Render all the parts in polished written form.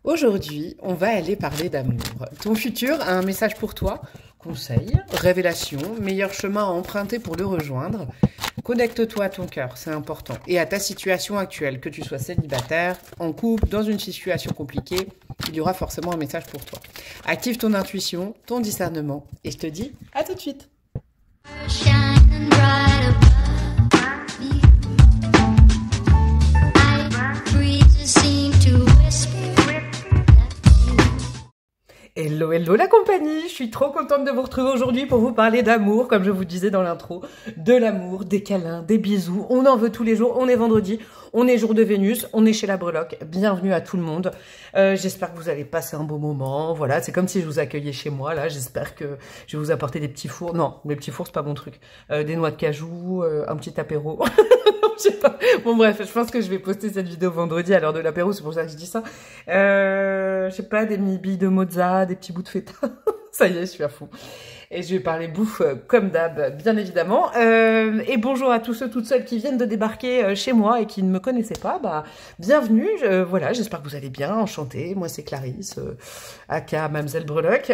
Aujourd'hui, on va aller parler d'amour. Ton futur a un message pour toi. Conseils, révélations, meilleur chemin à emprunter pour le rejoindre. Connecte-toi à ton cœur, c'est important. Et à ta situation actuelle, que tu sois célibataire, en couple, dans une situation compliquée, il y aura forcément un message pour toi. Active ton intuition, ton discernement. Et je te dis à tout de suite. Shining bright above me. Breezes seem to whisper. Hello, hello la compagnie, je suis trop contente de vous retrouver aujourd'hui pour vous parler d'amour, comme je vous disais dans l'intro, de l'amour, des câlins, des bisous, on en veut tous les jours, on est vendredi, on est jour de Vénus, on est chez la breloque, bienvenue à tout le monde, j'espère que vous allez passer un beau moment, voilà, c'est comme si je vous accueillais chez moi, là, j'espère que je vais vous apporter des petits fours, non, les petits fours c'est pas mon truc, des noix de cajou, un petit apéro, je sais pas. Bon bref, je pense que je vais poster cette vidéo vendredi à l'heure de l'apéro, c'est pour ça que je dis ça. Je sais pas, des mini billes de mozza, des petits bouts de feta. Ça y est, je suis à fond. Et je vais parler bouffe comme d'hab, bien évidemment. Et bonjour à tous ceux, toutes celles qui viennent de débarquer chez moi et qui ne me connaissaient pas. Bah, bienvenue. Voilà, j'espère que vous allez bien. Enchantée. Moi, c'est Clarisse, aka Mademoiselle Breloque.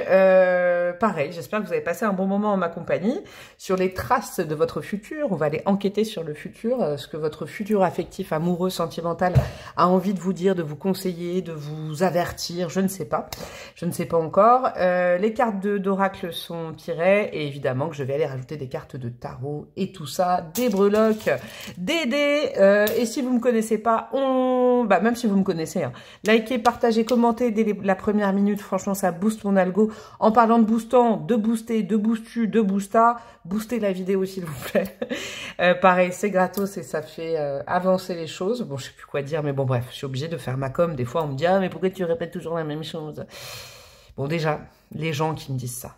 Pareil, j'espère que vous avez passé un bon moment en ma compagnie. Sur les traces de votre futur, on va aller enquêter sur le futur, ce que votre futur affectif, amoureux, sentimental a envie de vous dire, de vous conseiller, de vous avertir. Je ne sais pas. Je ne sais pas encore. Les cartes d'oracle sont et évidemment que je vais aller rajouter des cartes de tarot et tout ça, des breloques, des dés, et si vous me connaissez pas, même si vous me connaissez, hein, likez, partagez, commentez dès la première minute, franchement ça booste mon algo. En parlant de boostant, de booster, de boostu, de boosta, boostez la vidéo s'il vous plaît. Pareil, c'est gratos et ça fait avancer les choses. Bon, je sais plus quoi dire, mais bon bref, je suis obligée de faire ma com. Des fois on me dit « Ah mais pourquoi tu répètes toujours la même chose ?» Bon déjà, les gens qui me disent ça.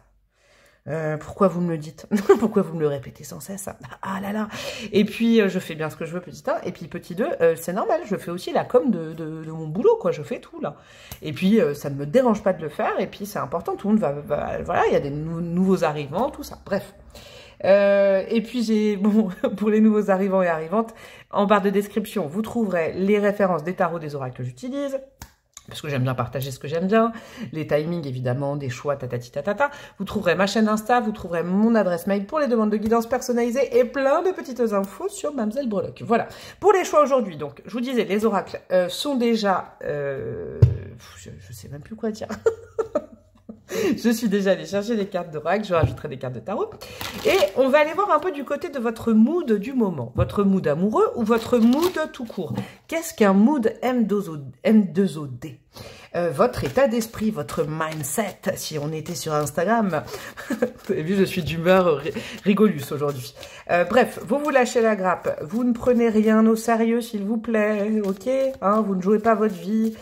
Pourquoi vous me le dites? Pourquoi vous me le répétez sans cesse? Ah là là. Et puis, je fais bien ce que je veux, petit 1. Et puis, petit 2, c'est normal, je fais aussi la com de mon boulot, quoi. Je fais tout, là. Et puis, ça ne me dérange pas de le faire. Et puis, c'est important, tout le monde voilà, il y a des nouveaux arrivants, tout ça. Bref. Et puis, bon, pour les nouveaux arrivants et arrivantes, en barre de description, vous trouverez les références des tarots, des oracles que j'utilise, parce que j'aime bien partager ce que j'aime bien, les timings évidemment, des choix, tatati tatata. Vous trouverez ma chaîne Insta, vous trouverez mon adresse mail pour les demandes de guidance personnalisées et plein de petites infos sur Mademoiselle Breloque. Voilà, pour les choix aujourd'hui, donc, je vous disais, les oracles sont déjà... je sais même plus quoi dire. Je suis déjà allée chercher des cartes d'oracle, je rajouterai des cartes de tarot. Et on va aller voir un peu du côté de votre mood du moment. Votre mood amoureux ou votre mood tout court. Qu'est-ce qu'un mood M2OD? Votre état d'esprit, votre mindset, si on était sur Instagram. Vous avez vu, je suis d'humeur rigolus aujourd'hui. Bref, vous lâchez la grappe. Vous ne prenez rien au sérieux, s'il vous plaît. Ok, hein, vous ne jouez pas votre vie.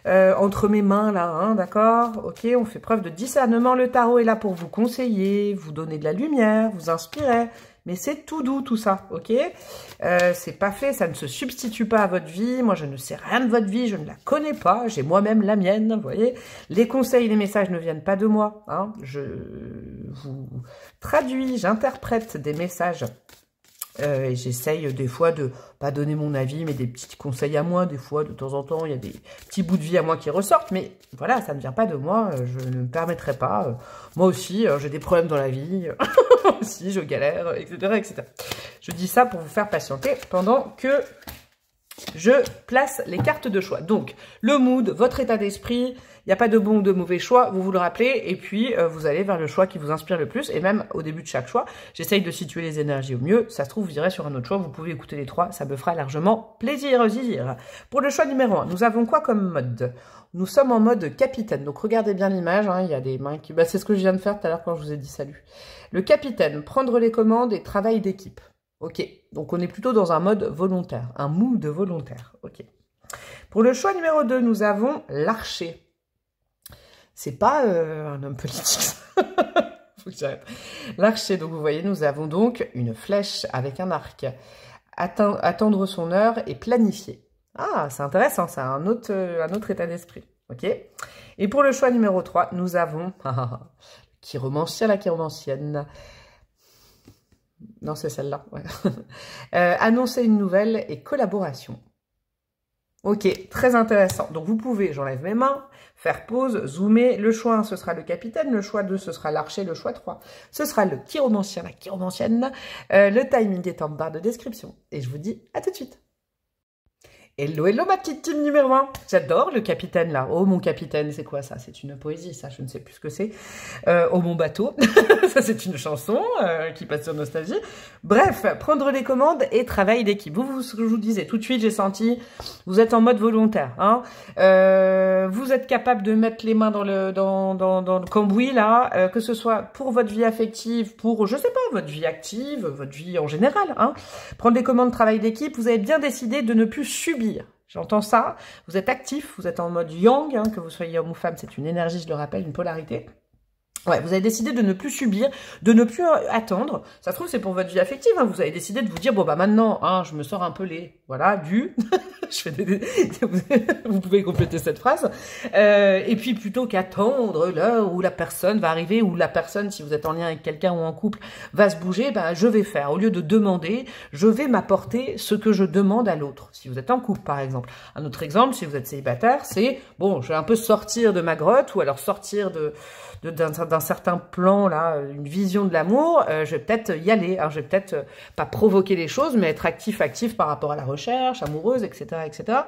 Entre mes mains là, hein, d'accord? Ok, on fait preuve de discernement. Le tarot est là pour vous conseiller, vous donner de la lumière, vous inspirer. Mais c'est tout doux tout ça, ok? C'est pas fait, ça ne se substitue pas à votre vie. Moi, je ne sais rien de votre vie, je ne la connais pas. J'ai moi-même la mienne, vous voyez? Les conseils, les messages ne viennent pas de moi. Hein. Je vous traduis, j'interprète des messages. Et j'essaye des fois de pas donner mon avis, mais des petits conseils à moi. Des fois, de temps en temps, il y a des petits bouts de vie à moi qui ressortent. Mais voilà, ça ne vient pas de moi. Je ne me permettrai pas. Moi aussi, j'ai des problèmes dans la vie. Moi aussi, je galère, etc., etc. Je dis ça pour vous faire patienter pendant que je place les cartes de choix. Donc, le mood, votre état d'esprit, il n'y a pas de bon ou de mauvais choix, vous le rappelez, et puis vous allez vers le choix qui vous inspire le plus, et même au début de chaque choix, j'essaye de situer les énergies au mieux. Ça se trouve, vous irez sur un autre choix, vous pouvez écouter les trois, ça me fera largement plaisir, zizir. Pour le choix numéro 1, nous avons quoi comme mode? Nous sommes en mode capitaine, donc regardez bien l'image, hein, il y a des mains qui... c'est ce que je viens de faire tout à l'heure quand je vous ai dit salut. Le capitaine, prendre les commandes et travail d'équipe. Ok, donc on est plutôt dans un mode volontaire, un mood volontaire, ok. Pour le choix numéro 2, nous avons l'archer. C'est pas un homme politique, faut que j'arrête. L'archer, donc vous voyez, nous avons donc une flèche avec un arc. Attendre son heure et planifier. Ah, c'est intéressant, c'est un autre état d'esprit, ok. Et pour le choix numéro 3, nous avons... Chiromancien, la chiromancienne. Non, c'est celle-là. Ouais. Annoncer une nouvelle et collaboration. Ok, très intéressant. Donc vous pouvez, j'enlève mes mains, faire pause, zoomer. Le choix 1, ce sera le capitaine. Le choix 2, ce sera l'archer. Le choix 3, ce sera le chiromancien, la chiromancienne. Le timing est en barre de description. Et je vous dis à tout de suite. Hello, hello ma petite team numéro 1. J'adore le capitaine là. Oh mon capitaine, c'est quoi ça? C'est une poésie ça, je ne sais plus ce que c'est. Oh mon bateau, ça c'est une chanson qui passe sur Nostalgie. Bref, prendre les commandes et travail d'équipe. Ce que je vous disais, tout de suite j'ai senti, vous êtes en mode volontaire. Hein. Vous êtes capable de mettre les mains dans le cambouis là, que ce soit pour votre vie affective, pour, je sais pas, votre vie active, votre vie en général. Hein. Prendre les commandes, travail d'équipe, vous avez bien décidé de ne plus subir. J'entends ça, vous êtes actif, vous êtes en mode yang, hein, que vous soyez homme ou femme, c'est une énergie, je le rappelle, une polarité. Ouais, vous avez décidé de ne plus subir, de ne plus attendre. Ça se trouve, c'est pour votre vie affective. Hein. Vous avez décidé de vous dire, bon, bah maintenant, hein, je me sors un peu voilà, je fais vous pouvez compléter cette phrase. Et puis, plutôt qu'attendre l'heure où la personne va arriver, ou la personne, si vous êtes en lien avec quelqu'un ou en couple, va se bouger, bah, je vais faire. Au lieu de demander, je vais m'apporter ce que je demande à l'autre. Si vous êtes en couple, par exemple. Un autre exemple, si vous êtes célibataire, c'est, bon, je vais un peu sortir de ma grotte, ou alors sortir d'un certain plan, là, une vision de l'amour, je vais peut-être y aller. Alors, je vais peut-être pas provoquer les choses, mais être actif par rapport à la recherche, amoureuse, etc., etc.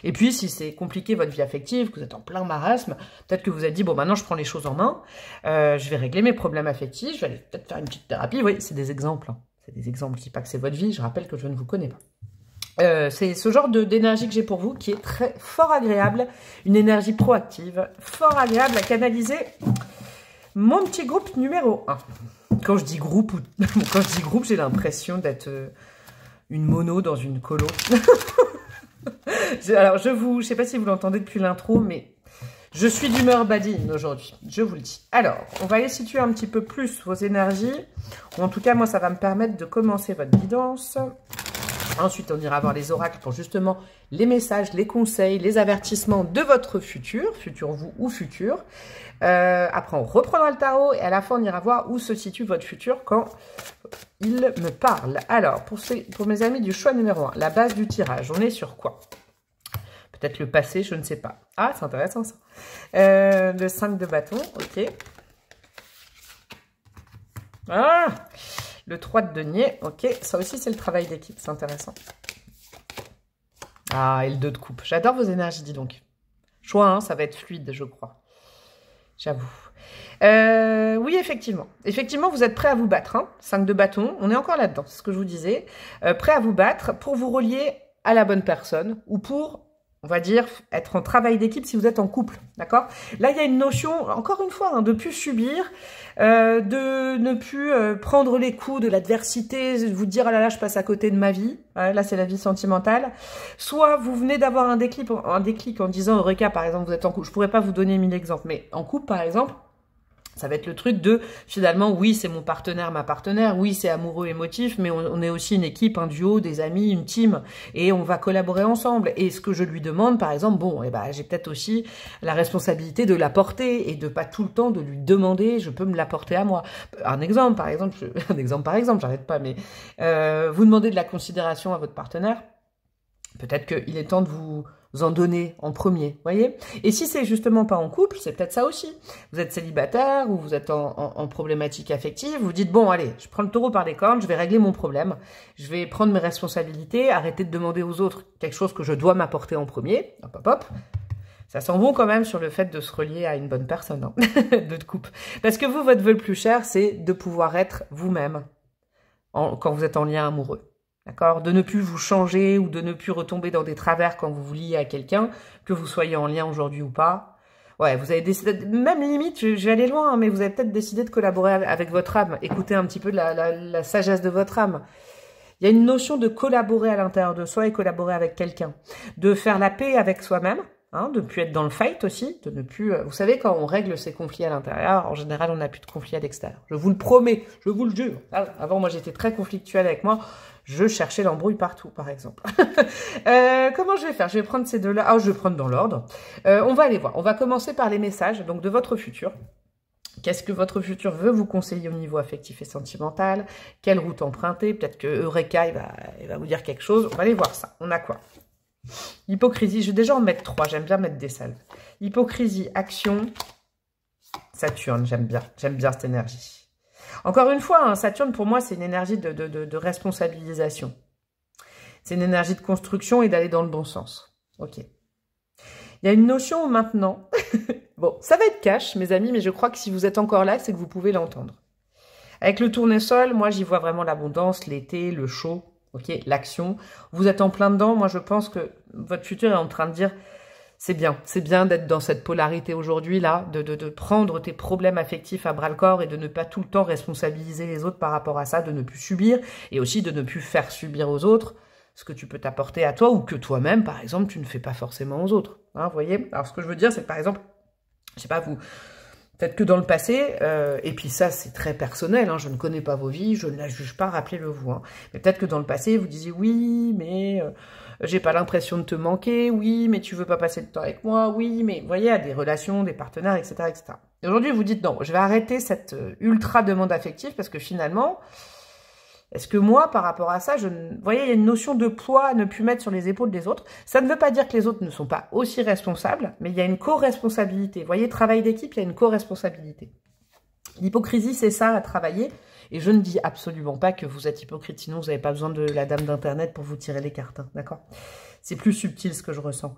Et puis, si c'est compliqué votre vie affective, que vous êtes en plein marasme, peut-être que vous avez dit, bon, maintenant, je prends les choses en main, je vais régler mes problèmes affectifs, je vais aller peut-être faire une petite thérapie. Oui, c'est des exemples. Hein. C'est des exemples. Je dis pas que c'est votre vie, je rappelle que je ne vous connais pas. C'est ce genre d'énergie que j'ai pour vous qui est fort agréable, une énergie proactive, fort agréable à canaliser. Mon petit groupe numéro 1. Quand je dis groupe, j'ai l'impression d'être une mono dans une colo. Alors, je sais pas si vous l'entendez depuis l'intro, mais je suis d'humeur badine aujourd'hui, je vous le dis. Alors, on va aller situer un petit peu plus vos énergies, ou en tout cas, moi, ça va me permettre de commencer votre guidance. Ensuite, on ira voir les oracles pour justement les messages, les conseils, les avertissements de votre futur vous ou futur. Après, on reprendra le tarot et à la fin, on ira voir où se situe votre futur quand il me parle. Alors, pour mes amis du choix numéro 1, la base du tirage, on est sur quoi? Peut-être le passé, je ne sais pas. Ah, c'est intéressant ça. Le 5 de bâton, ok. Ah, le 3 de denier, ok. Ça aussi, c'est le travail d'équipe, c'est intéressant. Ah, et le 2 de coupe. J'adore vos énergies, dis donc. Choix 1, ça va être fluide, je crois. J'avoue. Oui, effectivement. Effectivement, vous êtes prêt à vous battre. Hein. 5 de bâton, on est encore là-dedans, c'est ce que je vous disais. Prêt à vous battre pour vous relier à la bonne personne ou pour, on va dire, être en travail d'équipe si vous êtes en couple, d'accord? Là, il y a une notion, encore une fois, hein, de plus subir, de ne plus prendre les coups de l'adversité, de vous dire « Ah là là, je passe à côté de ma vie ouais, ». Là, c'est la vie sentimentale. Soit vous venez d'avoir un déclic en disant « Eureka, par exemple, vous êtes en couple ». Je pourrais pas vous donner 1000 exemples, mais en couple, par exemple, ça va être le truc de, finalement, oui, c'est mon partenaire, ma partenaire, oui, c'est amoureux, émotif, mais on est aussi une équipe, un duo, des amis, une team, et on va collaborer ensemble. Et ce que je lui demande, par exemple, bon, eh ben, j'ai peut-être aussi la responsabilité de l'apporter et de pas tout le temps de lui demander, je peux me l'apporter à moi. Un exemple, par exemple, j'arrête pas, mais vous demandez de la considération à votre partenaire, peut-être qu'il est temps de vous en donner en premier, voyez. Et si c'est justement pas en couple, c'est peut-être ça aussi. Vous êtes célibataire ou vous êtes en problématique affective, vous dites, bon, allez, je prends le taureau par les cornes, je vais régler mon problème, je vais prendre mes responsabilités, arrêter de demander aux autres quelque chose que je dois m'apporter en premier, hop, hop, hop. Ça sent bon quand même sur le fait de se relier à une bonne personne, hein, de couple. Parce que vous, votre vœu le plus cher, c'est de pouvoir être vous-même quand vous êtes en lien amoureux. D'accord? De ne plus vous changer ou de ne plus retomber dans des travers quand vous vous liez à quelqu'un, que vous soyez en lien aujourd'hui ou pas. Ouais, vous avez décidé, même limite, je vais aller loin, hein, mais vous avez peut-être décidé de collaborer avec votre âme. Écoutez un petit peu la sagesse de votre âme. Il y a une notion de collaborer à l'intérieur de soi et collaborer avec quelqu'un. De faire la paix avec soi-même. Hein, de ne plus être dans le fight aussi, de ne plus... Vous savez, quand on règle ses conflits à l'intérieur, en général, on n'a plus de conflits à l'extérieur. Je vous le promets, je vous le jure. Avant, moi, j'étais très conflictuelle avec moi. Je cherchais l'embrouille partout, par exemple. Comment je vais faire? Je vais prendre ces deux-là. Ah, je vais prendre dans l'ordre. On va aller voir. On va commencer par les messages donc de votre futur. Qu'est-ce que votre futur veut vous conseiller au niveau affectif et sentimental? Quelle route emprunter? Peut-être que Eureka, il va vous dire quelque chose. On va aller voir ça. On a quoi? Hypocrisie, je vais déjà en mettre 3, j'aime bien mettre des salves. Hypocrisie, action, Saturne, j'aime bien cette énergie. Encore une fois, hein, Saturne, pour moi, c'est une énergie de responsabilisation. C'est une énergie de construction et d'aller dans le bon sens. Ok. Il y a une notion maintenant. Bon, ça va être cash, mes amis, mais je crois que si vous êtes encore là, c'est que vous pouvez l'entendre. Avec le tournesol, moi, j'y vois vraiment l'abondance, l'été, le chaud, ok, l'action. Vous êtes en plein dedans. Moi, je pense que votre futur est en train de dire, c'est bien d'être dans cette polarité aujourd'hui, là, de prendre tes problèmes affectifs à bras-le-corps et de ne pas tout le temps responsabiliser les autres par rapport à ça, de ne plus subir et aussi de ne plus faire subir aux autres ce que tu peux t'apporter à toi ou que toi-même, par exemple, tu ne fais pas forcément aux autres. Hein, vous voyez? Alors, ce que je veux dire, c'est que, par exemple, je sais pas, vous, peut-être que dans le passé, et puis ça, c'est très personnel, hein, je ne connais pas vos vies, je ne la juge pas, rappelez-le vous. Hein, mais peut-être que dans le passé, vous disiez, oui, mais j'ai pas l'impression de te manquer, oui, mais tu veux pas passer de temps avec moi, oui, mais vous voyez, à des relations, des partenaires, etc. etc. Et aujourd'hui, vous dites, non, je vais arrêter cette ultra demande affective parce que finalement... Est-ce que moi, par rapport à ça, vous voyez, il y a une notion de poids à ne plus mettre sur les épaules des autres. Ça ne veut pas dire que les autres ne sont pas aussi responsables, mais il y a une co-responsabilité. Vous voyez, travail d'équipe, il y a une co-responsabilité. L'hypocrisie, c'est ça à travailler. Et je ne dis absolument pas que vous êtes hypocrite, sinon vous n'avez pas besoin de la dame d'Internet pour vous tirer les cartes, hein, d'accord? C'est plus subtil ce que je ressens.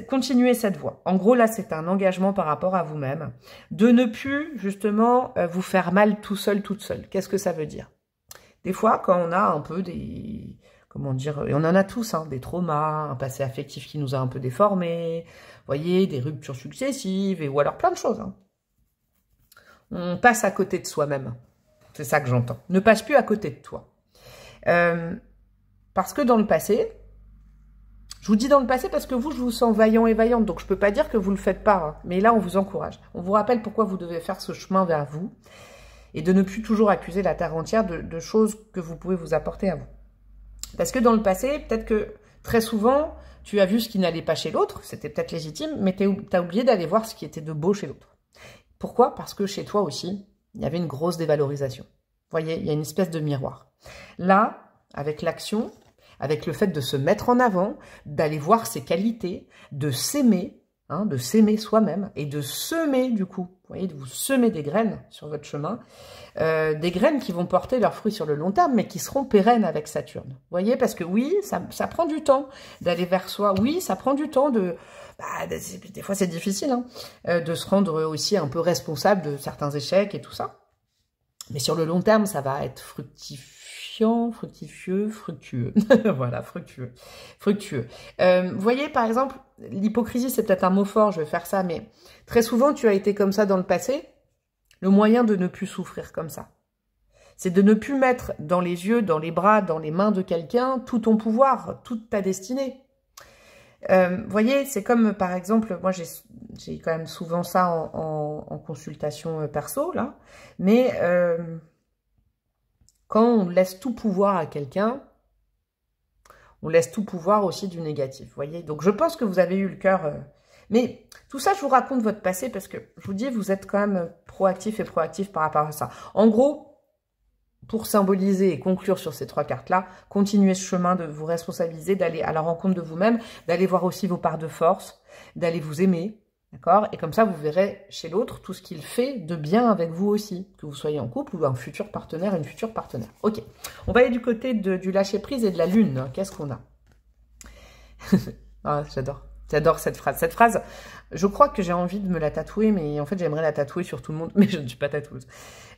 Continuez cette voie. En gros, là, c'est un engagement par rapport à vous-même. De ne plus, justement, vous faire mal tout seul, toute seule. Qu'est-ce que ça veut dire? Des fois, quand on a un peu des... Comment dire? Et on en a tous, hein, des traumas, un passé affectif qui nous a un peu déformés, vous voyez, des ruptures successives, ou alors plein de choses. Hein. On passe à côté de soi-même. C'est ça que j'entends. Ne passe plus à côté de toi. Parce que dans le passé, je vous dis dans le passé parce que vous, je vous sens vaillant et vaillante, donc je ne peux pas dire que vous ne le faites pas, hein, mais là, on vous encourage. On vous rappelle pourquoi vous devez faire ce chemin vers vous. Et de ne plus toujours accuser la terre entière de choses que vous pouvez vous apporter à vous. Parce que dans le passé, peut-être que très souvent, tu as vu ce qui n'allait pas chez l'autre, c'était peut-être légitime, mais tu as oublié d'aller voir ce qui était de beau chez l'autre. Pourquoi? Parce que chez toi aussi, il y avait une grosse dévalorisation. Vous voyez, il y a une espèce de miroir. Là, avec l'action, avec le fait de se mettre en avant, d'aller voir ses qualités, de s'aimer, hein, de s'aimer soi-même et de semer du coup, vous voyez, de vous semer des graines sur votre chemin, des graines qui vont porter leurs fruits sur le long terme, mais qui seront pérennes avec Saturne. Vous voyez, parce que oui, ça prend du temps d'aller vers soi, oui, ça prend du temps de... Bah, des fois c'est difficile, hein, de se rendre aussi un peu responsable de certains échecs et tout ça. Mais sur le long terme, ça va être fructueux. Voilà, fructueux. Vous voyez, par exemple, l'hypocrisie, c'est peut-être un mot fort, je vais faire ça, mais très souvent, tu as été comme ça dans le passé. Le moyen de ne plus souffrir comme ça, c'est de ne plus mettre dans les yeux, dans les bras, dans les mains de quelqu'un tout ton pouvoir, toute ta destinée. Vous voyez, c'est comme, par exemple, moi, j'ai quand même souvent ça en consultation perso, là, mais... quand on laisse tout pouvoir à quelqu'un, on laisse tout pouvoir aussi du négatif, vous voyez. Donc, je pense que vous avez eu le cœur... Mais tout ça, je vous raconte votre passé parce que, je vous dis, vous êtes quand même proactif et proactif par rapport à ça. En gros, pour symboliser et conclure sur ces 3 cartes-là, continuez ce chemin de vous responsabiliser, d'aller à la rencontre de vous-même, d'aller voir aussi vos parts de force, d'aller vous aimer, d'accord? Et comme ça, vous verrez chez l'autre tout ce qu'il fait de bien avec vous aussi, que vous soyez en couple ou un futur partenaire, une future partenaire. Ok, on va aller du côté du lâcher-prise et de la lune. Qu'est-ce qu'on a? Ah, j'adore cette phrase. Cette phrase, je crois que j'ai envie de me la tatouer, mais en fait, j'aimerais la tatouer sur tout le monde, mais je ne suis pas tatoueuse.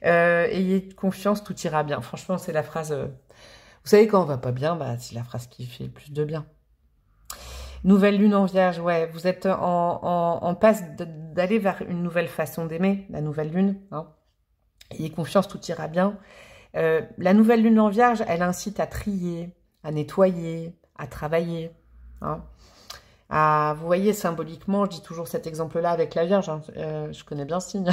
Ayez confiance, tout ira bien. Franchement, c'est la phrase... vous savez, quand on va pas bien, bah, c'est la phrase qui fait le plus de bien. Nouvelle lune en vierge, ouais, vous êtes en passe d'aller vers une nouvelle façon d'aimer, la nouvelle lune. Hein. Ayez confiance, tout ira bien. La nouvelle lune en vierge, elle incite à trier, à nettoyer, à travailler. Hein. Vous voyez, symboliquement, je dis toujours cet exemple-là avec la Vierge, hein, je connais bien ce signe.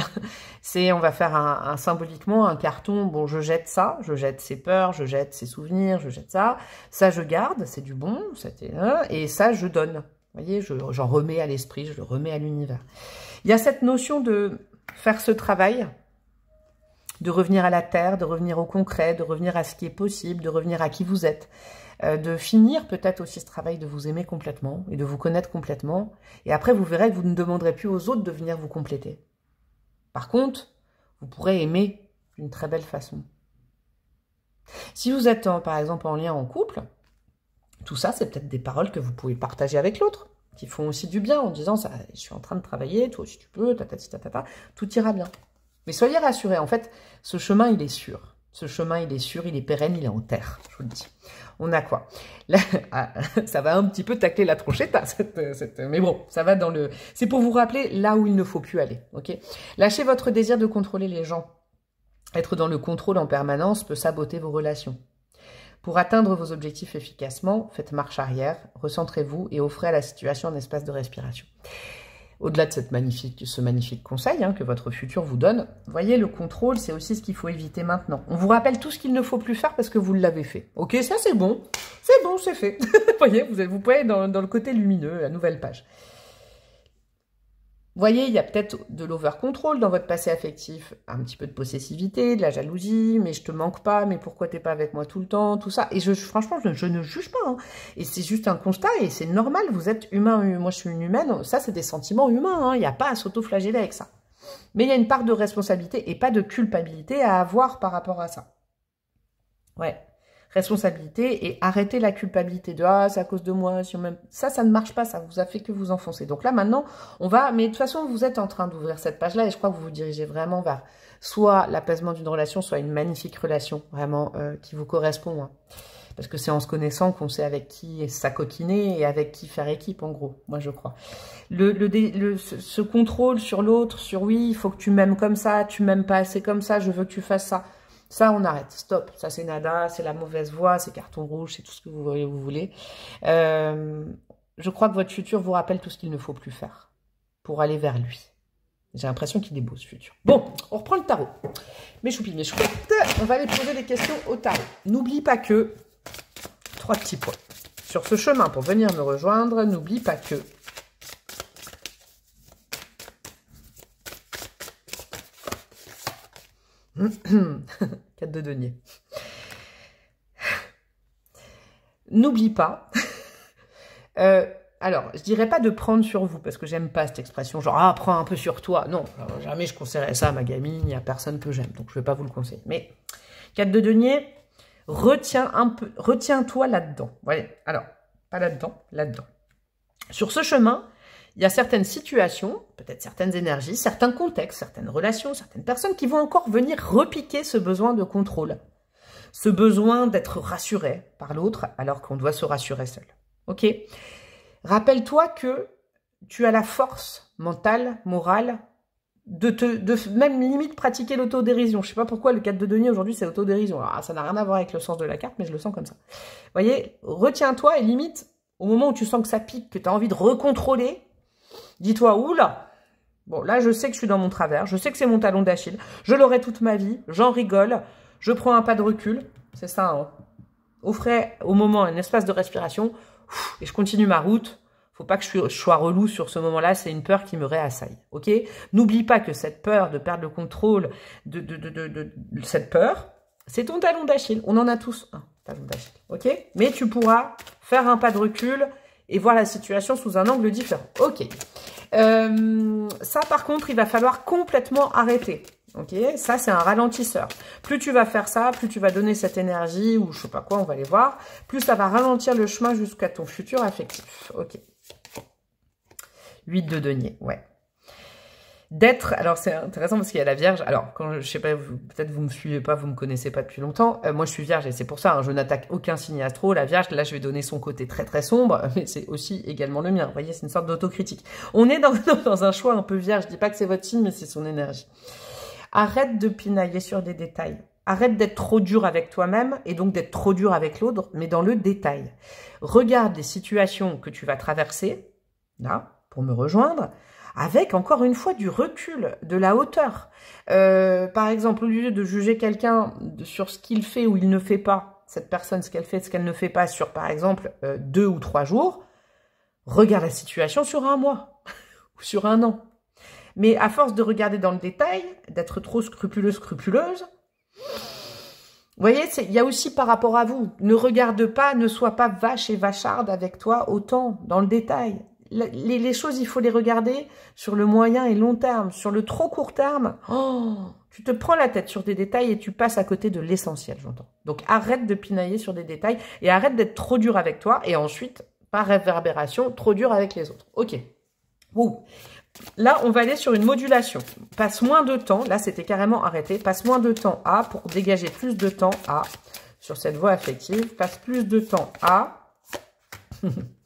C'est, on va faire symboliquement un carton, bon, je jette ça, je jette ses peurs, je jette ses souvenirs, je jette ça je garde, c'est du bon, et ça, je donne. Vous voyez, j'en remets à l'esprit, je le remets à l'univers. Il y a cette notion de faire ce travail, de revenir à la terre, de revenir au concret, de revenir à ce qui est possible, de revenir à qui vous êtes, de finir peut-être aussi ce travail de vous aimer complètement et de vous connaître complètement. Et après, vous verrez que vous ne demanderez plus aux autres de venir vous compléter. Par contre, vous pourrez aimer d'une très belle façon. Si vous êtes, par exemple, en lien en couple, tout ça, c'est peut-être des paroles que vous pouvez partager avec l'autre, qui font aussi du bien en disant ça, je suis en train de travailler, toi aussi tu peux, tout ira bien. Mais soyez rassurés, en fait, ce chemin, il est sûr. Ce chemin, il est sûr, il est pérenne, il est en terre, je vous le dis. On a quoi? Là, ça va un petit peu tacler la tronchette, mais bon, ça va dans le... C'est pour vous rappeler là où il ne faut plus aller, ok? Lâchez votre désir de contrôler les gens. Être dans le contrôle en permanence peut saboter vos relations. Pour atteindre vos objectifs efficacement, faites marche arrière, recentrez-vous et offrez à la situation un espace de respiration. Au-delà de ce magnifique conseil que votre futur vous donne, voyez, le contrôle, c'est aussi ce qu'il faut éviter maintenant. On vous rappelle tout ce qu'il ne faut plus faire parce que vous l'avez fait. Ok, ça c'est bon, c'est fait. Voyez, vous pouvez être dans le côté lumineux, la nouvelle page. Voyez, il y a peut-être de l'over-control dans votre passé affectif, un petit peu de possessivité, de la jalousie, mais je te manque pas, mais pourquoi t'es pas avec moi tout le temps, tout ça. Et franchement, je ne juge pas. Et c'est juste un constat et c'est normal, vous êtes humain. Moi, je suis une humaine, ça, c'est des sentiments humains. Il n'y a pas à s'auto-flageller avec ça. Mais il y a une part de responsabilité et pas de culpabilité à avoir par rapport à ça. Ouais. Responsabilité et arrêter la culpabilité de « Ah, c'est à cause de moi. » Ça ne marche pas, ça vous a fait que vous enfoncer. Donc là, maintenant, on va... Mais de toute façon, vous êtes en train d'ouvrir cette page-là et je crois que vous vous dirigez vraiment vers soit l'apaisement d'une relation, soit une magnifique relation, vraiment, qui vous correspond. Parce que c'est en se connaissant qu'on sait avec qui s'acoquiner et avec qui faire équipe, en gros, moi je crois. Ce contrôle sur l'autre, sur « Oui, il faut que tu m'aimes comme ça, tu m'aimes pas assez comme ça, je veux que tu fasses ça. » Ça, on arrête. Stop. Ça, c'est nada. C'est la mauvaise voie. C'est carton rouge. C'est tout ce que vous voulez. Je crois que votre futur vous rappelle tout ce qu'il ne faut plus faire pour aller vers lui. J'ai l'impression qu'il est beau, ce futur. Bon, on reprend le tarot. Mes choupies, mes choupettes. On va aller poser des questions au tarot. N'oublie pas que... 3 petits points. Sur ce chemin pour venir me rejoindre, n'oublie pas que... 4 de denier. N'oublie pas. Alors, je dirais pas de prendre sur vous, parce que j'aime pas cette expression, genre, ah, prends un peu sur toi. Non, jamais je conseillerais ça à ma gamine, il n'y a personne que j'aime, donc je vais pas vous le conseiller. Mais, 4 de denier, retiens-toi là-dedans. Voyez, alors, pas là-dedans, là-dedans. Sur ce chemin, il y a certaines situations, peut-être certaines énergies, certains contextes, certaines relations, certaines personnes qui vont encore venir repiquer ce besoin de contrôle. Ce besoin d'être rassuré par l'autre alors qu'on doit se rassurer seul. Ok? Rappelle-toi que tu as la force mentale, morale, de même limite pratiquer l'autodérision. Je ne sais pas pourquoi le 4 de denier aujourd'hui c'est autodérision. Alors, ça n'a rien à voir avec le sens de la carte, mais je le sens comme ça. Vous voyez, retiens-toi et limite, au moment où tu sens que ça pique, que tu as envie de recontrôler, dis-toi, oula, bon là je sais que je suis dans mon travers, je sais que c'est mon talon d'Achille, je l'aurai toute ma vie, j'en rigole, je prends un pas de recul, c'est ça, offrez au moment un espace de respiration, et je continue ma route. Faut pas que je sois relou sur ce moment-là, c'est une peur qui me réassaille, ok? N'oublie pas que cette peur de perdre le contrôle, cette peur, c'est ton talon d'Achille, on en a tous un talon d'Achille, ok? Mais tu pourras faire un pas de recul et voir la situation sous un angle différent. Ok. Ça, par contre, il va falloir complètement arrêter. Ok. Ça, c'est un ralentisseur. Plus tu vas faire ça, plus tu vas donner cette énergie, ou je sais pas quoi, on va aller voir, plus ça va ralentir le chemin jusqu'à ton futur affectif. Ok. 8 de denier, ouais. D'être, alors c'est intéressant parce qu'il y a la Vierge, alors quand je sais pas, peut-être vous me suivez pas, vous me connaissez pas depuis longtemps, moi je suis Vierge et c'est pour ça, je n'attaque aucun signe astro, la Vierge, là je vais donner son côté très très sombre, mais c'est aussi également le mien, vous voyez, c'est une sorte d'autocritique. On est dans un choix un peu Vierge, je dis pas que c'est votre signe, mais c'est son énergie. Arrête de pinailler sur des détails, arrête d'être trop dur avec toi-même et donc d'être trop dur avec l'autre, mais dans le détail. Regarde les situations que tu vas traverser, là, pour me rejoindre, avec, encore une fois, du recul, de la hauteur. Par exemple, au lieu de juger quelqu'un sur ce qu'il fait ou il ne fait pas, cette personne, ce qu'elle fait, ce qu'elle ne fait pas sur, par exemple, 2 ou 3 jours, regarde la situation sur un mois ou sur un an. Mais à force de regarder dans le détail, d'être trop scrupuleuse, vous voyez, il y a aussi par rapport à vous. Ne regarde pas, ne sois pas vache et vacharde avec toi autant dans le détail. Les choses, il faut les regarder sur le moyen et long terme. Sur le trop court terme, tu te prends la tête sur des détails et tu passes à côté de l'essentiel, j'entends. Donc arrête de pinailler sur des détails et arrête d'être trop dur avec toi. Et ensuite, par réverbération, trop dur avec les autres. Ok. Ouh. Là, on va aller sur une modulation. Passe moins de temps, là c'était carrément arrêté, passe moins de temps à pour dégager plus de temps à sur cette voie affective, passe plus de temps à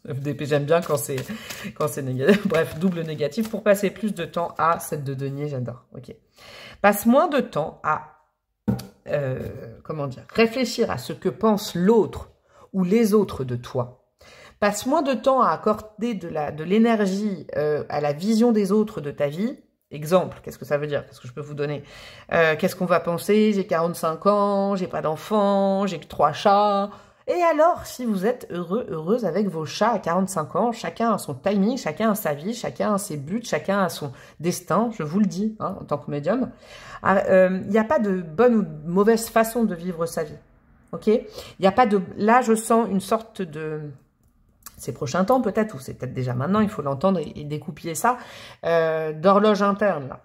FDP, j'aime bien quand c'est négatif, bref, double négatif, pour passer plus de temps à cette de denier, j'adore, ok. Passe moins de temps à, comment dire, réfléchir à ce que pense l'autre ou les autres de toi. Passe moins de temps à accorder de l'énergie à la vision des autres de ta vie. Exemple, qu'est-ce que ça veut dire? Qu'est-ce que je peux vous donner? Qu'est-ce qu'on va penser? J'ai 45 ans, j'ai pas d'enfants, j'ai que 3 chats. Et alors, si vous êtes heureuse avec vos chats à 45 ans, chacun a son timing, chacun a sa vie, chacun a ses buts, chacun a son destin, je vous le dis, hein, en tant que médium. Il n'y a pas de bonne ou de mauvaise façon de vivre sa vie. Ok? Il n'y a pas de... Là, je sens une sorte de... ces prochains temps peut-être, ou c'est peut-être déjà maintenant, il faut l'entendre et découpiller ça, d'horloge interne, là.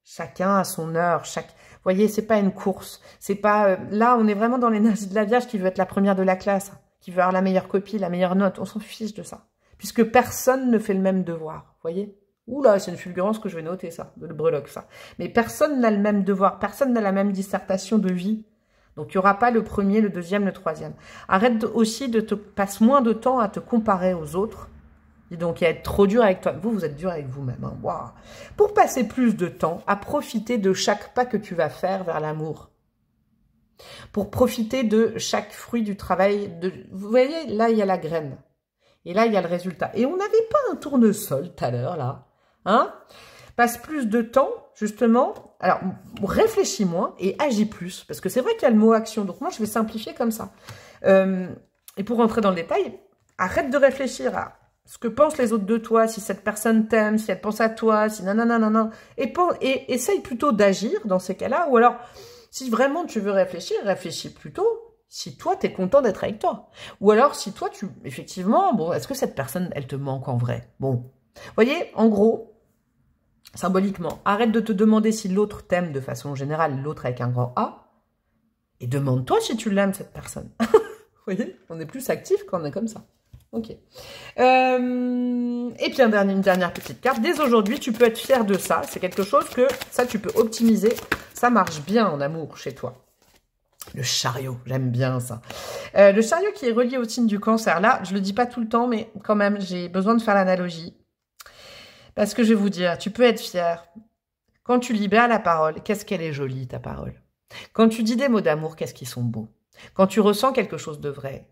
Chacun a son heure, vous voyez, c'est pas une course, c'est pas... là, on est vraiment dans l'énergie de la Vierge qui veut être la première de la classe, qui veut avoir la meilleure copie, la meilleure note, on s'en fiche de ça, puisque personne ne fait le même devoir, vous voyez. Oula, c'est une fulgurance que je vais noter, ça, le breloque, ça. Mais personne n'a le même devoir, personne n'a la même dissertation de vie. Donc, il n'y aura pas le premier, le deuxième, le troisième. Arrête aussi passe moins de temps à te comparer aux autres. Et donc, à être trop dur avec toi. Vous êtes dur avec vous-même. Hein. Wow. Pour passer plus de temps à profiter de chaque pas que tu vas faire vers l'amour. Pour profiter de chaque fruit du travail. Vous voyez, là, il y a la graine. Et là, il y a le résultat. Et on n'avait pas un tournesol tout à l'heure, là. Hein? Passe plus de temps, justement. Alors, réfléchis moins et agis plus. Parce que c'est vrai qu'il y a le mot action. Donc, moi, je vais simplifier comme ça. Et pour rentrer dans le détail, arrête de réfléchir à ce que pensent les autres de toi, si cette personne t'aime, si elle pense à toi, si nanana. Et essaye plutôt d'agir dans ces cas-là. Ou alors, si vraiment tu veux réfléchir, réfléchis plutôt si toi, tu es content d'être avec toi. Ou alors, si toi, effectivement, bon, est-ce que cette personne, elle te manque en vrai? Bon. Vous voyez, en gros, symboliquement, arrête de te demander si l'autre t'aime de façon générale, l'autre avec un grand A, et demande-toi si tu l'aimes, cette personne. Vous voyez, on est plus actif quand on est comme ça. Ok. Et puis une dernière petite carte. Dès aujourd'hui, tu peux être fier de ça. C'est quelque chose que, ça, tu peux optimiser. Ça marche bien en amour chez toi. Le chariot, j'aime bien ça. Le chariot qui est relié au signe du cancer. Là, je le dis pas tout le temps, mais quand même, j'ai besoin de faire l'analogie. Parce que je vais vous dire, tu peux être fier. Quand tu libères la parole, qu'est-ce qu'elle est jolie, ta parole. Quand tu dis des mots d'amour, qu'est-ce qu'ils sont beaux. Quand tu ressens quelque chose de vrai.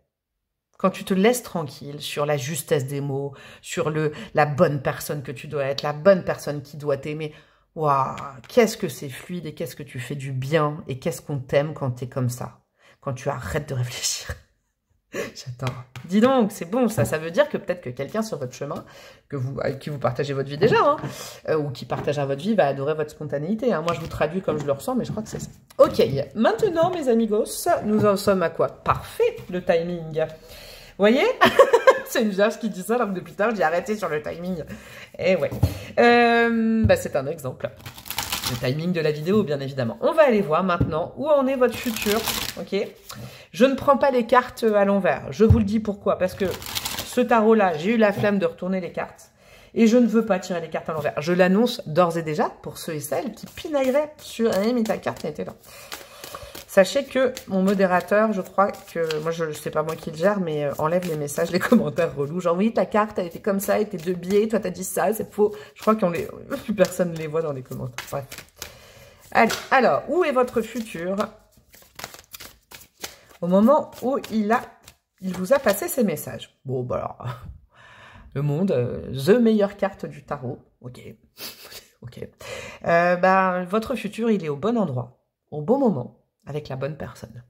Quand tu te laisses tranquille sur la justesse des mots, sur la bonne personne que tu dois être, la bonne personne qui doit t'aimer. Waouh, qu'est-ce que c'est fluide et qu'est-ce que tu fais du bien et qu'est-ce qu'on t'aime quand t'es comme ça. Quand tu arrêtes de réfléchir. J'adore. Dis donc, c'est bon ça. Ça veut dire que peut-être que quelqu'un sur votre chemin, avec qui vous partagez votre vie déjà, hein, ou qui partagera votre vie, va adorer votre spontanéité. Hein. Moi, je vous traduis comme je le ressens, mais je crois que c'est ça. Ok, maintenant, mes amigos, nous en sommes à quoi? Parfait, le timing. Vous voyez? C'est une Vierge qui dit ça, alors que depuis tard, j'ai arrêté sur le timing. Et ouais. C'est un exemple. Le timing de la vidéo, bien évidemment. On va aller voir maintenant où en est votre futur. Ok. Je ne prends pas les cartes à l'envers. Je vous le dis pourquoi. Parce que ce tarot-là, j'ai eu la flamme de retourner les cartes. Et je ne veux pas tirer les cartes à l'envers. Je l'annonce d'ores et déjà pour ceux et celles qui pinailleraient sur « mais ta carte était là ». Sachez que mon modérateur, je crois que, moi je sais pas moi qui le gère, mais enlève les messages, les commentaires relous. Genre oui, ta carte, elle était comme ça, elle était de biais, toi t'as dit ça, c'est faux. Je crois plus personne ne les voit dans les commentaires. Bref. Allez, alors, où est votre futur? Au moment où il vous a passé ses messages. Bon, bah alors, le monde, the meilleure carte du tarot. Ok. Ok. Votre futur, il est au bon endroit, au bon moment. Avec la bonne personne.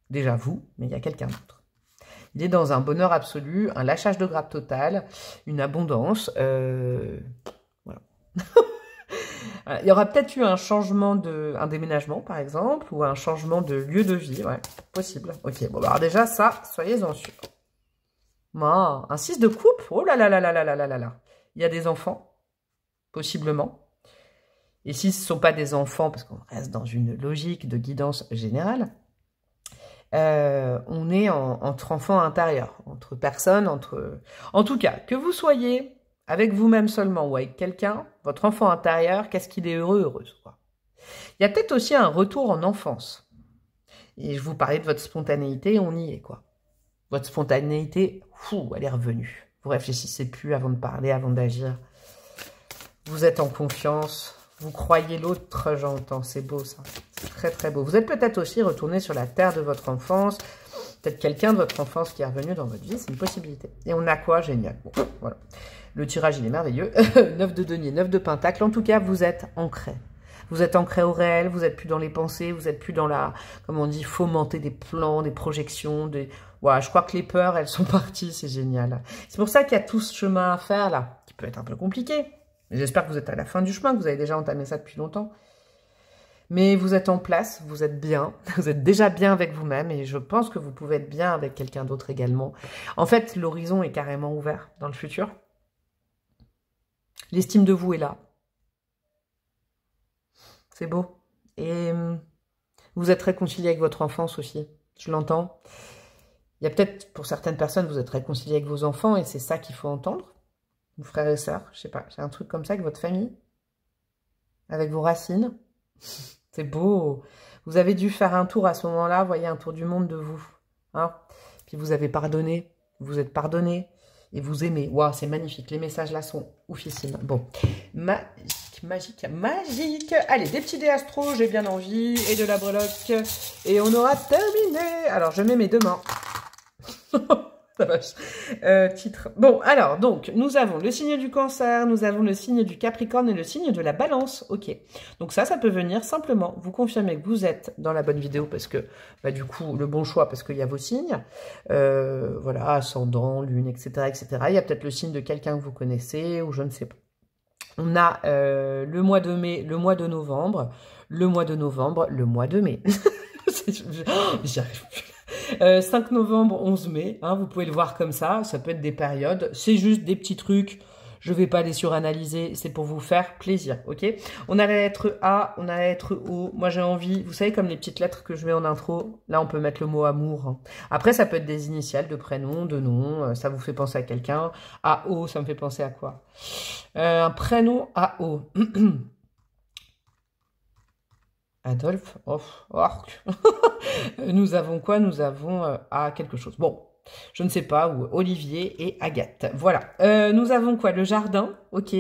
Déjà vous, mais il y a quelqu'un d'autre. Il est dans un bonheur absolu, un lâchage de grappe total, une abondance. Voilà. Il y aura peut-être eu un changement un déménagement, par exemple, ou un changement de lieu de vie. Ouais, possible. Ok, bon, alors déjà, ça, soyez-en sûrs. Oh, un 6 de coupe. Oh là là là là là là là là là. Il y a des enfants, possiblement. Et si ce ne sont pas des enfants, parce qu'on reste dans une logique de guidance générale, on est entre enfants intérieurs, entre personnes, En tout cas, que vous soyez avec vous-même seulement ou avec quelqu'un, votre enfant intérieur, qu'est-ce qu'il est heureux, heureuse, quoi. Il y a peut-être aussi un retour en enfance. Et je vous parlais de votre spontanéité, on y est, quoi. Votre spontanéité, elle est revenue. Vous réfléchissez plus avant de parler, avant d'agir. Vous êtes en confiance. Vous croyez l'autre, j'entends. C'est beau, ça. C'est très, très beau. Vous êtes peut-être aussi retourné sur la terre de votre enfance. Peut-être quelqu'un de votre enfance qui est revenu dans votre vie. C'est une possibilité. Et on a quoi? Génial. Bon, voilà. Le tirage, il est merveilleux. 9 de denier, 9 de pentacle. En tout cas, vous êtes ancré. Vous êtes ancré au réel. Vous n'êtes plus dans les pensées. Vous n'êtes plus dans la, comme on dit, fomenter des plans, des projections. Voilà, je crois que les peurs, elles sont parties. C'est génial. C'est pour ça qu'il y a tout ce chemin à faire, là, qui peut être un peu compliqué. J'espère que vous êtes à la fin du chemin, que vous avez déjà entamé ça depuis longtemps. Mais vous êtes en place, vous êtes bien, vous êtes déjà bien avec vous-même et je pense que vous pouvez être bien avec quelqu'un d'autre également. En fait, l'horizon est carrément ouvert dans le futur. L'estime de vous est là. C'est beau. Et vous êtes réconcilié avec votre enfance aussi, je l'entends. Il y a peut-être, pour certaines personnes, vous êtes réconcilié avec vos enfants et c'est ça qu'il faut entendre. Vos frères et sœurs, je sais pas, j'ai un truc comme ça avec votre famille, avec vos racines. C'est beau. Vous avez dû faire un tour à ce moment-là, voyez, un tour du monde de vous. Hein, puis vous avez pardonné, vous êtes pardonné et vous aimez. Waouh, c'est magnifique. Les messages là sont oufissimes. Bon, magique, magique, magique. Allez, des petits dés astro, j'ai bien envie, et de la breloque. Et on aura terminé. Alors, je mets mes deux mains. Ça vache. Titre. Bon, alors, donc, nous avons le signe du cancer, nous avons le signe du capricorne et le signe de la balance. Ok. Donc ça peut venir simplement vous confirmer que vous êtes dans la bonne vidéo parce que, bah, du coup, le bon choix parce qu'il y a vos signes. Voilà, ascendant, lune, etc., etc. Il y a peut-être le signe de quelqu'un que vous connaissez ou je ne sais pas. On a le mois de mai, le mois de novembre, le mois de novembre, le mois de mai. J'y arrive plus. 5 novembre, 11 mai, hein, vous pouvez le voir comme ça peut être des périodes, c'est juste des petits trucs, je vais pas les suranalyser, c'est pour vous faire plaisir, ok? On a la lettre A, on a la lettre O, moi j'ai envie, vous savez comme les petites lettres que je mets en intro, là on peut mettre le mot amour, hein. Après ça peut être des initiales de prénom, de nom, ça vous fait penser à quelqu'un, AO, ça me fait penser à quoi? Un prénom AO. Adolphe, oh. Nous avons quoi? Nous avons quelque chose. Bon, je ne sais pas, ou Olivier et Agathe. Voilà. Nous avons quoi? Le jardin, ok.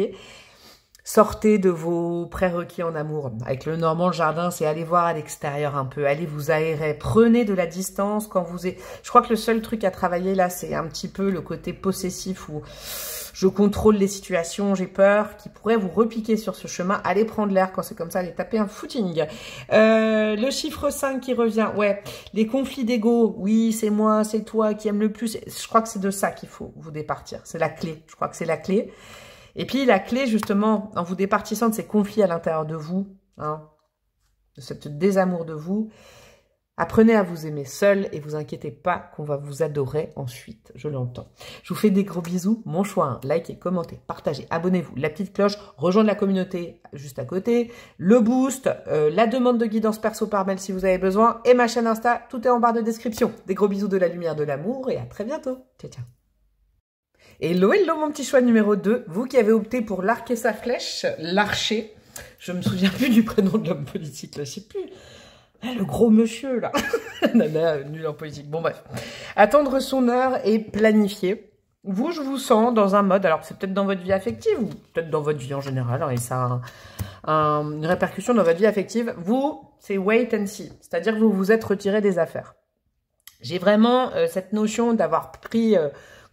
Sortez de vos prérequis en amour. Avec le normand, le jardin, c'est aller voir à l'extérieur un peu, allez vous aérer, prenez de la distance quand vous êtes... Je crois que le seul truc à travailler là, c'est un petit peu le côté possessif où je contrôle les situations, j'ai peur, qui pourrait vous repiquer sur ce chemin. Allez prendre l'air quand c'est comme ça, allez taper un footing. Le chiffre 5 qui revient, ouais, les conflits d'ego, oui, c'est moi, c'est toi qui aime le plus. Je crois que c'est de ça qu'il faut vous départir, c'est la clé, je crois que c'est la clé. Et puis la clé, justement, en vous départissant de ces conflits à l'intérieur de vous, hein, de ce désamour de vous, apprenez à vous aimer seul et vous inquiétez pas qu'on va vous adorer ensuite, je l'entends. Je vous fais des gros bisous, mon choix, hein, likez, commentez, partagez, abonnez-vous, la petite cloche, rejoindre la communauté juste à côté, le boost, la demande de guidance perso par mail si vous avez besoin, et ma chaîne Insta, tout est en barre de description. Des gros bisous de la lumière, de l'amour, et à très bientôt. Ciao, ciao. Hello, hello mon petit choix numéro 2, vous qui avez opté pour l'arc et sa flèche, l'archer, je me souviens plus du prénom de l'homme politique, là, je sais plus, ah, le gros monsieur là, nana, nul en politique, bon bref, attendre son heure et planifier, vous je vous sens dans un mode, alors c'est peut-être dans votre vie affective ou peut-être dans votre vie en général, hein, et ça a une répercussion dans votre vie affective, vous c'est wait and see, c'est-à-dire que vous vous êtes retiré des affaires. J'ai vraiment cette notion d'avoir pris...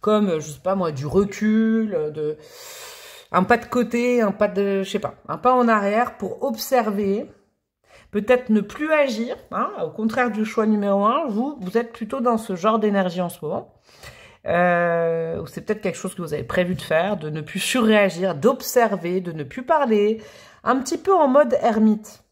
comme, je sais pas moi, du recul, un pas de côté, un pas de, je sais pas, un pas en arrière pour observer, peut-être ne plus agir, hein, au contraire du choix numéro 1, vous êtes plutôt dans ce genre d'énergie en ce moment. ou c'est peut-être quelque chose que vous avez prévu de faire, de ne plus surréagir, d'observer, de ne plus parler, un petit peu en mode ermite.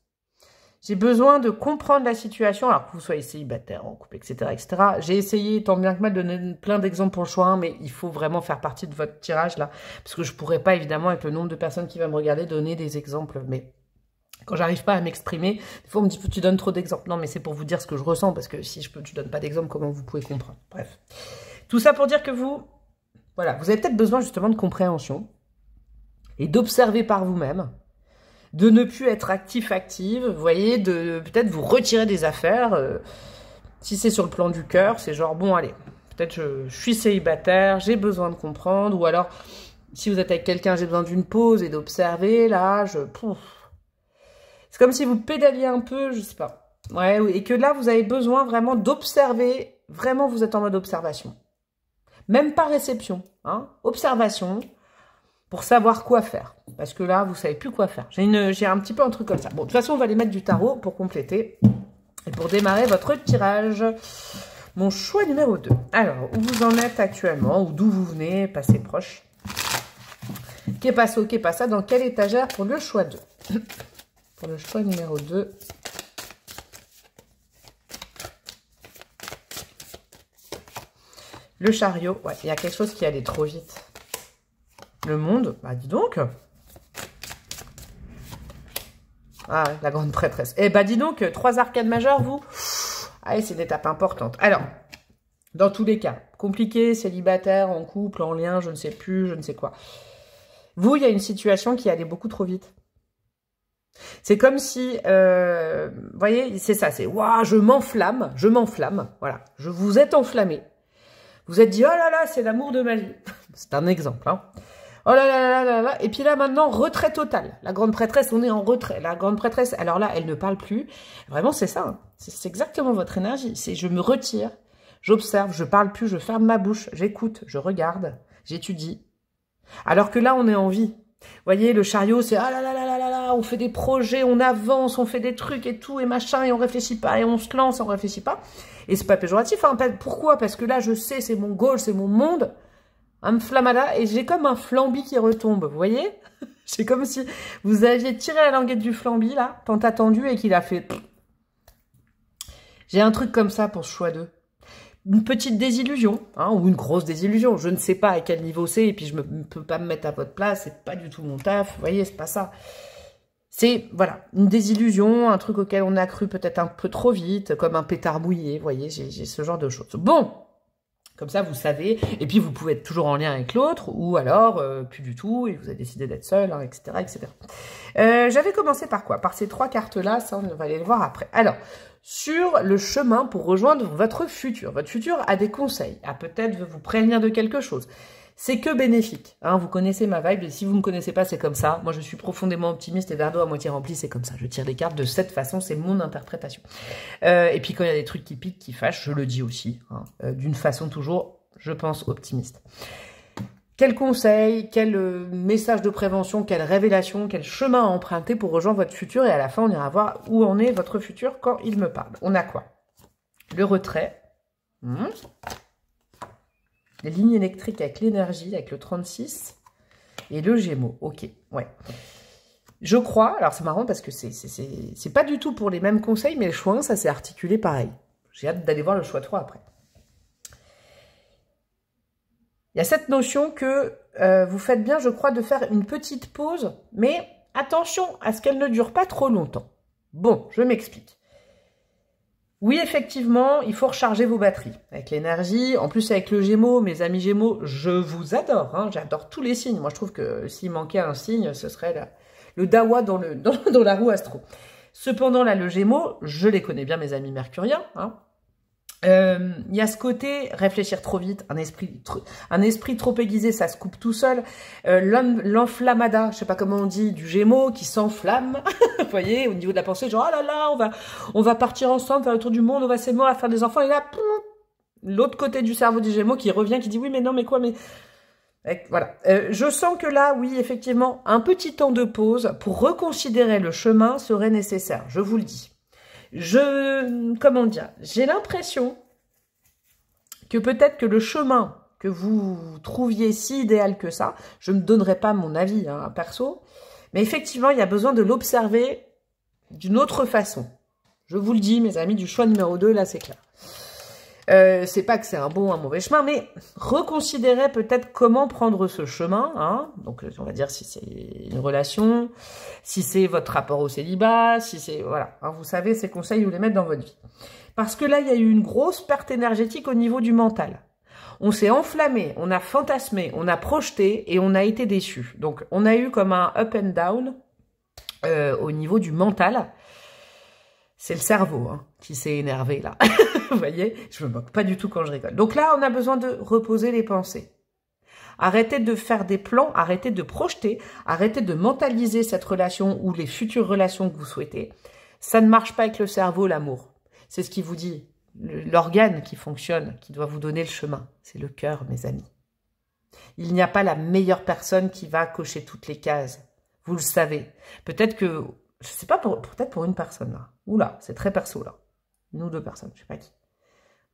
J'ai besoin de comprendre la situation, alors que vous soyez célibataire, en couple, etc., etc. J'ai essayé, tant bien que mal, de donner plein d'exemples pour le choix 1, mais il faut vraiment faire partie de votre tirage, là, parce que je pourrais pas, évidemment, avec le nombre de personnes qui vont me regarder, donner des exemples, mais quand j'arrive pas à m'exprimer, des fois on me dit, tu donnes trop d'exemples. Non, mais c'est pour vous dire ce que je ressens, parce que si tu donnes pas d'exemples, comment vous pouvez comprendre? Bref. Tout ça pour dire que voilà, vous avez peut-être besoin, justement, de compréhension, et d'observer par vous-même, de ne plus être active, vous voyez, de peut-être vous retirer des affaires. Si c'est sur le plan du cœur, c'est genre, bon, allez, peut-être je suis célibataire, j'ai besoin de comprendre, ou alors, si vous êtes avec quelqu'un, j'ai besoin d'une pause et d'observer, là, c'est comme si vous pédaliez un peu, je sais pas. Ouais, et que là, vous avez besoin vraiment d'observer, vraiment, vous êtes en mode observation. Même pas réception, hein, observation, pour savoir quoi faire. Parce que là, vous savez plus quoi faire. J'ai un petit peu un truc comme ça. Bon, de toute façon, on va aller mettre du tarot pour compléter. Et pour démarrer votre tirage, mon choix numéro 2. Alors, où vous en êtes actuellement, ou d'où vous venez, passé proche. Qu'est passo, qu'est pas ça, dans quelle étagère pour le choix 2. Pour le choix numéro 2. Le chariot, ouais, il y a quelque chose qui allait trop vite. Le monde, bah dis donc. Ah, la grande prêtresse. Eh bah dis donc, 3 arcades majeures, vous. Allez, c'est une étape importante. Alors, dans tous les cas, compliqué, célibataire, en couple, en lien, je ne sais plus, je ne sais quoi. Vous, il y a une situation qui allait beaucoup trop vite. C'est comme si, vous voyez, c'est ça, c'est, waouh, je m'enflamme, voilà. Vous êtes enflammé. Vous êtes dit, oh là là, c'est l'amour de ma vie. C'est un exemple, hein. Oh là là là là là. Et puis là, maintenant, retrait total. La grande prêtresse, on est en retrait. La grande prêtresse, alors là, elle ne parle plus. Vraiment, c'est ça. Hein. C'est exactement votre énergie. C'est je me retire, j'observe, je parle plus, je ferme ma bouche, j'écoute, je regarde, j'étudie. Alors que là, on est en vie. Vous voyez, le chariot, c'est ah là là là là là là, on fait des projets, on avance, on fait des trucs et tout, et machin, et on réfléchit pas, et on se lance, et on réfléchit pas. Et c'est pas péjoratif, hein. Pourquoi? Parce que là, je sais, c'est mon goal, c'est mon monde. Un flamada, et j'ai comme un flambi qui retombe, vous voyez? C'est comme si vous aviez tiré la languette du flambi, là, tant attendu, et qu'il a fait... J'ai un truc comme ça pour ce choix 2. Une petite désillusion, hein, ou une grosse désillusion, je ne sais pas à quel niveau c'est, et puis je ne peux pas me mettre à votre place, c'est pas du tout mon taf, vous voyez, c'est pas ça. C'est, voilà, une désillusion, un truc auquel on a cru peut-être un peu trop vite, comme un pétard mouillé, vous voyez, j'ai ce genre de choses. Bon, comme ça, vous savez, et puis vous pouvez être toujours en lien avec l'autre, ou alors plus du tout, et vous avez décidé d'être seul, hein, etc., etc. J'avais commencé par quoi? Par ces 3 cartes-là, ça, on va aller le voir après. Alors, sur le chemin pour rejoindre votre futur. Votre futur a des conseils, a peut-être vous prévenir de quelque chose. C'est que bénéfique. Hein, vous connaissez ma vibe, et si vous ne me connaissez pas, c'est comme ça. Moi, je suis profondément optimiste et verre d'eau à moitié rempli, c'est comme ça. Je tire les cartes de cette façon, c'est mon interprétation. Et puis, quand il y a des trucs qui piquent, qui fâchent, je le dis aussi. Hein, d'une façon toujours, je pense, optimiste. Quel conseil, quel message de prévention, quelle révélation, quel chemin à emprunter pour rejoindre votre futur? Et à la fin, on ira voir où en est votre futur quand il me parle. On a quoi? Le retrait. Les lignes électriques avec l'énergie, avec le 36. Et le Gémeaux. Ok, ouais. Je crois, alors c'est marrant parce que c'est pas du tout pour les mêmes conseils, mais le choix 1, ça s'est articulé pareil. J'ai hâte d'aller voir le choix 3 après. Il y a cette notion que vous faites bien, je crois, de faire une petite pause, mais attention à ce qu'elle ne dure pas trop longtemps. Bon, je m'explique. Oui, effectivement, il faut recharger vos batteries avec l'énergie. En plus, avec le Gémeaux, mes amis Gémeaux, je vous adore. Hein, j'adore tous les signes. Moi, je trouve que s'il manquait un signe, ce serait le dawa dans la roue astro. Cependant, là, le Gémeaux, je les connais bien, mes amis mercuriens. Hein. Il y a ce côté réfléchir trop vite, un esprit trop aiguisé, ça se coupe tout seul. L'enflammada, je sais pas comment on dit, du Gémeaux qui s'enflamme. Vous voyez, au niveau de la pensée, genre oh là là, on va partir ensemble, faire le tour du monde, on va s'aimer, on va faire des enfants. Et là, l'autre côté du cerveau du Gémeaux qui revient, qui dit oui mais non mais quoi mais voilà. Je sens que là, oui effectivement, un petit temps de pause pour reconsidérer le chemin serait nécessaire. Je vous le dis. Comment dire, j'ai l'impression que peut-être que le chemin que vous trouviez si idéal que ça. Je ne donnerai pas mon avis, hein, perso. Mais effectivement, il y a besoin de l'observer d'une autre façon. Je vous le dis, mes amis, du choix numéro 2, là, c'est clair. C'est pas que c'est un bon ou un mauvais chemin, mais reconsidérez peut-être comment prendre ce chemin. Hein. Donc, on va dire si c'est une relation, si c'est votre rapport au célibat, si c'est... Voilà, hein, vous savez, ces conseils, vous les mettez dans votre vie. Parce que là, il y a eu une grosse perte énergétique au niveau du mental. On s'est enflammé, on a fantasmé, on a projeté et on a été déçu. Donc, on a eu comme un up and down au niveau du mental. C'est le cerveau hein, qui s'est énervé là. Vous voyez, je me moque pas du tout quand je rigole. Donc là, on a besoin de reposer les pensées. Arrêtez de faire des plans, arrêtez de projeter, arrêtez de mentaliser cette relation ou les futures relations que vous souhaitez. Ça ne marche pas avec le cerveau, l'amour. C'est ce qui vous dit, l'organe qui fonctionne, qui doit vous donner le chemin. C'est le cœur, mes amis. Il n'y a pas la meilleure personne qui va cocher toutes les cases. Vous le savez. Peut-être que, je sais pas, peut-être pour une personne là. Oula, c'est très perso là. Une ou deux personnes, je sais pas qui.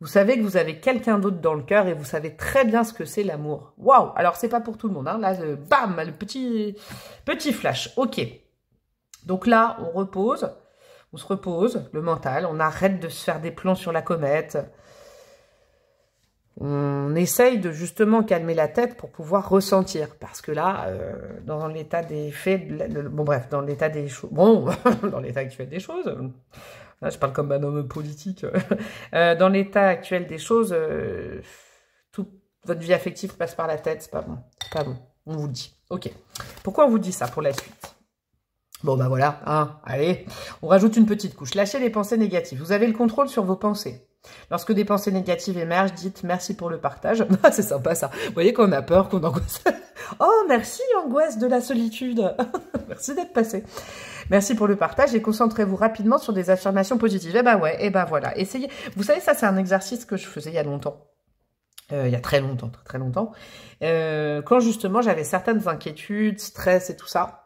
Vous savez que vous avez quelqu'un d'autre dans le cœur et vous savez très bien ce que c'est l'amour. Waouh! Alors, c'est pas pour tout le monde. Hein. Là, bam, le petit flash. Ok. Donc là, on repose. On se repose, le mental. On arrête de se faire des plans sur la comète. On essaye de justement calmer la tête pour pouvoir ressentir. Parce que là, dans l'état des faits... Bon, bref, dans l'état des choses... Bon, dans l'état actuel des choses... Là, je parle comme un homme politique. Dans l'état actuel des choses, toute votre vie affective passe par la tête. C'est pas bon. C'est pas bon. On vous le dit. Ok. Pourquoi on vous dit ça pour la suite? Bon, bah voilà. Hein, allez. On rajoute une petite couche. Lâchez les pensées négatives. Vous avez le contrôle sur vos pensées. Lorsque des pensées négatives émergent, dites merci pour le partage. C'est sympa ça. Vous voyez qu'on a peur, qu'on angoisse. Oh, merci angoisse de la solitude. Merci d'être passé. Merci pour le partage et concentrez-vous rapidement sur des affirmations positives. Eh ben ouais, eh ben voilà. Essayez. Vous savez, ça c'est un exercice que je faisais il y a longtemps. Il y a très longtemps, très longtemps. Quand justement j'avais certaines inquiétudes, stress et tout ça.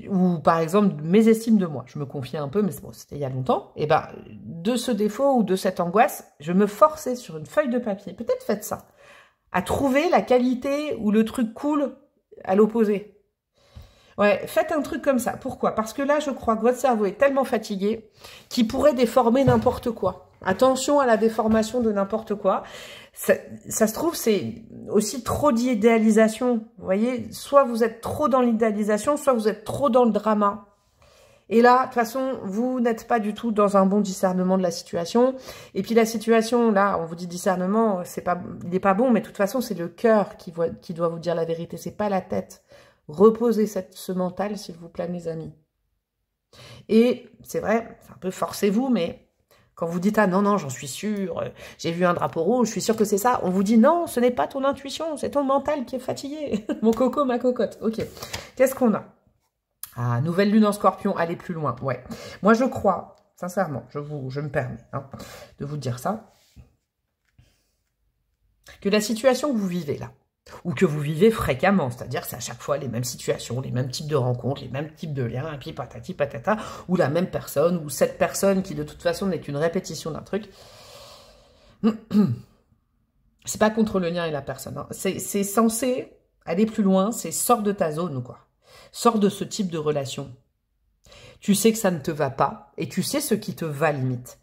Ou par exemple mes estimes de moi, je me confiais un peu, mais bon, c'était il y a longtemps, et ben de ce défaut ou de cette angoisse, je me forçais sur une feuille de papier, peut-être faites ça, à trouver la qualité ou le truc cool à l'opposé. Ouais, faites un truc comme ça. Pourquoi? Parce que là, je crois que votre cerveau est tellement fatigué qu'il pourrait déformer n'importe quoi. Attention à la déformation de n'importe quoi. Ça se trouve, c'est aussi trop d'idéalisation. Vous voyez, soit vous êtes trop dans l'idéalisation, soit vous êtes trop dans le drama. Et là, de toute façon, vous n'êtes pas du tout dans un bon discernement de la situation. Et puis la situation, là, on vous dit discernement, il n'est pas bon, mais de toute façon, c'est le cœur qui doit vous dire la vérité, c'est pas la tête. Reposez ce mental, s'il vous plaît, mes amis. Et c'est vrai, c'est un peu forcez-vous, mais quand vous dites « Ah non, non, j'en suis sûre, j'ai vu un drapeau rouge, je suis sûre que c'est ça », on vous dit « Non, ce n'est pas ton intuition, c'est ton mental qui est fatigué. » Mon coco, ma cocotte. Ok. Qu'est-ce qu'on a? Ah, nouvelle lune en scorpion, allez plus loin. Ouais. Moi, je crois, sincèrement, je me permets de vous dire ça, que la situation que vous vivez là, ou que vous vivez fréquemment, c'est-à-dire c'est à chaque fois les mêmes situations, les mêmes types de rencontres, les mêmes types de liens, et puis patati patata, ou la même personne, ou cette personne qui de toute façon n'est qu'une répétition d'un truc. C'est pas contre le lien et la personne. Hein. C'est censé aller plus loin, c'est sors de ta zone, quoi. Sors de ce type de relation. Tu sais que ça ne te va pas, et tu sais ce qui te va limite.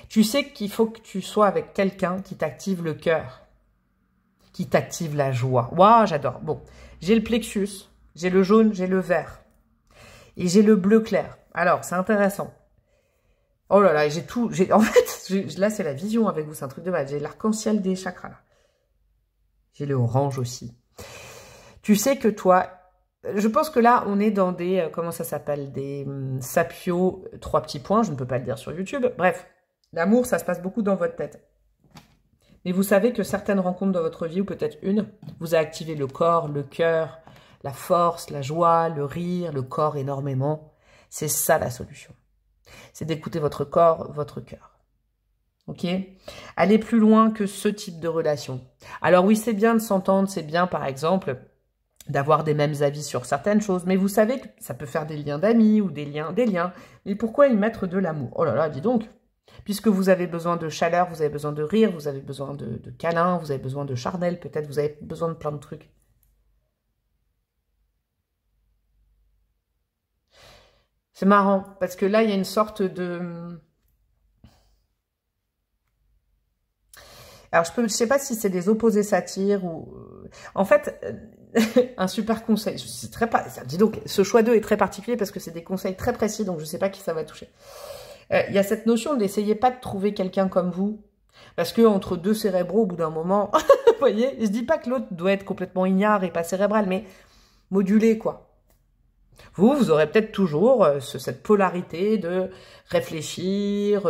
Tu sais qu'il faut que tu sois avec quelqu'un qui t'active le cœur, qui t'active la joie. Waouh, j'adore. Bon, j'ai le plexus, j'ai le jaune, j'ai le vert. Et j'ai le bleu clair. Alors, c'est intéressant. Oh là là, j'ai tout. En fait, là, c'est la vision avec vous. C'est un truc de mal. J'ai l'arc-en-ciel des chakras, là. J'ai le orange aussi. Tu sais que toi, je pense que là, on est dans des... comment ça s'appelle? Des sapios, 3 petits points. Je ne peux pas le dire sur YouTube. Bref, l'amour, ça se passe beaucoup dans votre tête. Mais vous savez que certaines rencontres dans votre vie, ou peut-être une, vous a activé le corps, le cœur, la force, la joie, le rire, le corps énormément. C'est ça la solution. C'est d'écouter votre corps, votre cœur. Ok? Allez plus loin que ce type de relation. Alors oui, c'est bien de s'entendre, c'est bien par exemple d'avoir des mêmes avis sur certaines choses, mais vous savez que ça peut faire des liens d'amis ou des liens. Mais pourquoi y mettre de l'amour? Oh là là, dis donc. Puisque vous avez besoin de chaleur, vous avez besoin de rire, vous avez besoin de câlins, vous avez besoin de charnel, peut-être vous avez besoin de plein de trucs. C'est marrant, parce que là, il y a une sorte de... Alors, je sais pas si c'est des opposés satires ou... En fait, un super conseil. C'est très dis donc, ce choix 2 est très particulier parce que c'est des conseils très précis, donc je sais pas qui ça va toucher. Il y a cette notion d'essayer pas de trouver quelqu'un comme vous. Parce que entre deux cérébraux, au bout d'un moment, vous voyez, je dis pas que l'autre doit être complètement ignare et pas cérébral, mais modulé, quoi. Vous aurez peut-être toujours cette polarité de réfléchir,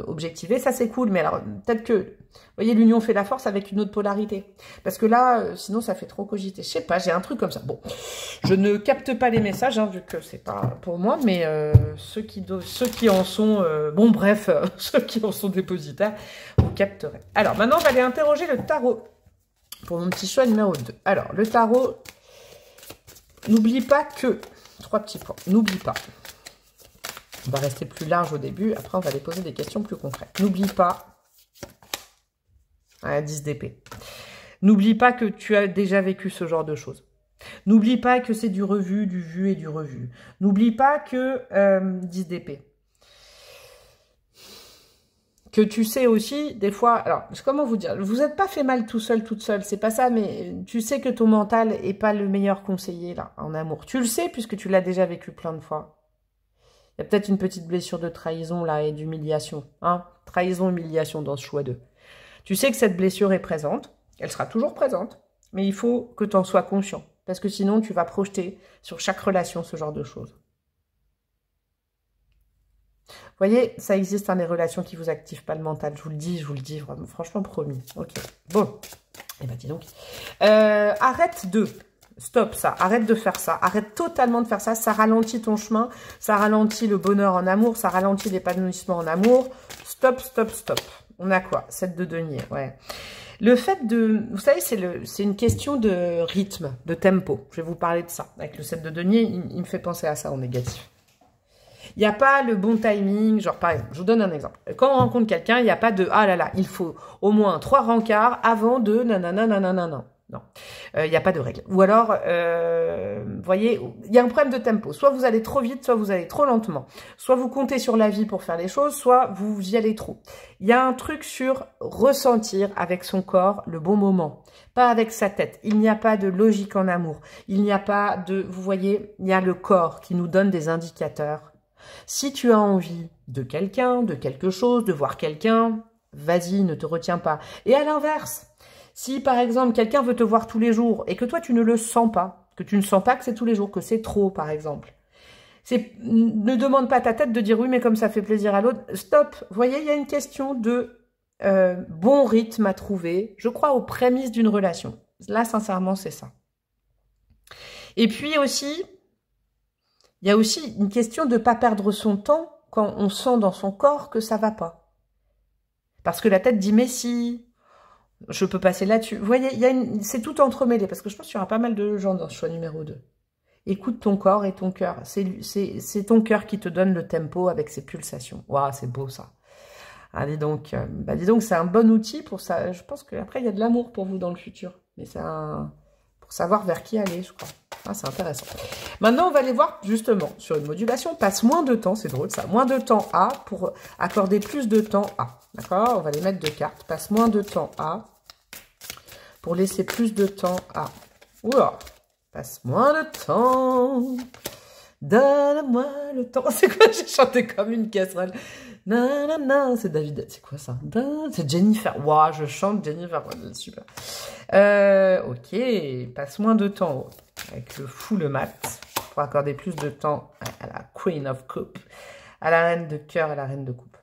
objectiver, ça c'est cool, mais alors peut-être que, vous voyez, l'union fait la force avec une autre polarité. Parce que là, sinon ça fait trop cogiter. Je sais pas, j'ai un truc comme ça. Bon, je ne capte pas les messages, hein, vu que c'est pas pour moi, mais ceux qui en sont, bon bref, ceux qui en sont dépositaires, vous capterez. Alors maintenant, on va aller interroger le tarot pour mon petit choix numéro 2. Alors, le tarot, n'oublie pas que... 3 petits points. N'oublie pas. On va rester plus large au début. Après, on va aller poser des questions plus concrètes. N'oublie pas. 10 d'épée. N'oublie pas que tu as déjà vécu ce genre de choses. N'oublie pas que c'est du revu, du vu et du revu. N'oublie pas que 10 d'épée. Que tu sais aussi, des fois, alors, comment vous dire, vous n'êtes pas fait mal tout seul, toute seule, c'est pas ça, mais tu sais que ton mental est pas le meilleur conseiller, là, en amour. Tu le sais, puisque tu l'as déjà vécu plein de fois. Il y a peut-être une petite blessure de trahison, là, et d'humiliation, hein. Trahison, humiliation dans ce choix 2. Tu sais que cette blessure est présente, elle sera toujours présente, mais il faut que tu en sois conscient, parce que sinon, tu vas projeter sur chaque relation ce genre de choses. Vous voyez, ça existe, hein, des relations qui vous activent pas le mental. Je vous le dis, vraiment, franchement, promis. Ok, bon. Eh ben, dis donc. Arrête stop ça, arrête de faire ça. Arrête totalement de faire ça. Ça ralentit ton chemin, ça ralentit le bonheur en amour, ça ralentit l'épanouissement en amour. Stop, stop, stop. On a quoi? 7 de denier, ouais. Le fait de... Vous savez, c'est une question de rythme, de tempo. Je vais vous parler de ça. Avec le 7 de denier, il me fait penser à ça en négatif. Il n'y a pas le bon timing, genre par exemple, je vous donne un exemple. Quand on rencontre quelqu'un, il n'y a pas de « Ah là là, il faut au moins 3 rencarts avant de nanana nanana ». Non, il n'y a pas de règle. Ou alors, vous voyez, il y a un problème de tempo. Soit vous allez trop vite, soit vous allez trop lentement. Soit vous comptez sur la vie pour faire les choses, soit vous y allez trop. Il y a un truc sur ressentir avec son corps le bon moment, pas avec sa tête. Il n'y a pas de logique en amour. Il n'y a pas de... Vous voyez, il y a le corps qui nous donne des indicateurs. Si tu as envie de quelqu'un, de quelque chose, de voir quelqu'un, vas-y, ne te retiens pas. Et à l'inverse, si par exemple quelqu'un veut te voir tous les jours et que toi tu ne le sens pas, que tu ne sens pas que c'est tous les jours, que c'est trop par exemple, ne demande pas à ta tête de dire oui mais comme ça fait plaisir à l'autre, stop. Vous voyez, il y a une question de bon rythme à trouver, je crois aux prémices d'une relation. Là sincèrement c'est ça. Et puis aussi... Il y a aussi une question de ne pas perdre son temps quand on sent dans son corps que ça va pas. Parce que la tête dit « mais si, je peux passer là-dessus ». Vous voyez, c'est tout entremêlé, parce que je pense qu'il y aura pas mal de gens dans ce choix numéro 2. Écoute ton corps et ton cœur. C'est ton cœur qui te donne le tempo avec ses pulsations. Waouh, c'est beau ça. Ah, dis donc, c'est un bon outil pour ça. Je pense qu'après, il y a de l'amour pour vous dans le futur. Mais c'est pour savoir vers qui aller, je crois. Ah, c'est intéressant. Maintenant, on va aller voir justement sur une modulation. Passe moins de temps, c'est drôle ça. Moins de temps A pour accorder plus de temps A. D'accord? On va les mettre 2 cartes. Passe moins de temps A pour laisser plus de temps A. Oula! Passe moins de temps. Donne-moi le temps. C'est quoi? J'ai chanté comme une casserole. Non, non, non, c'est David. C'est quoi ça? C'est Jennifer. Waouh, je chante Jennifer. Ouais, super. Ok, passe moins de temps avec le full mat pour accorder plus de temps à la Queen of Cups, à la reine de cœur et à la reine de coupe.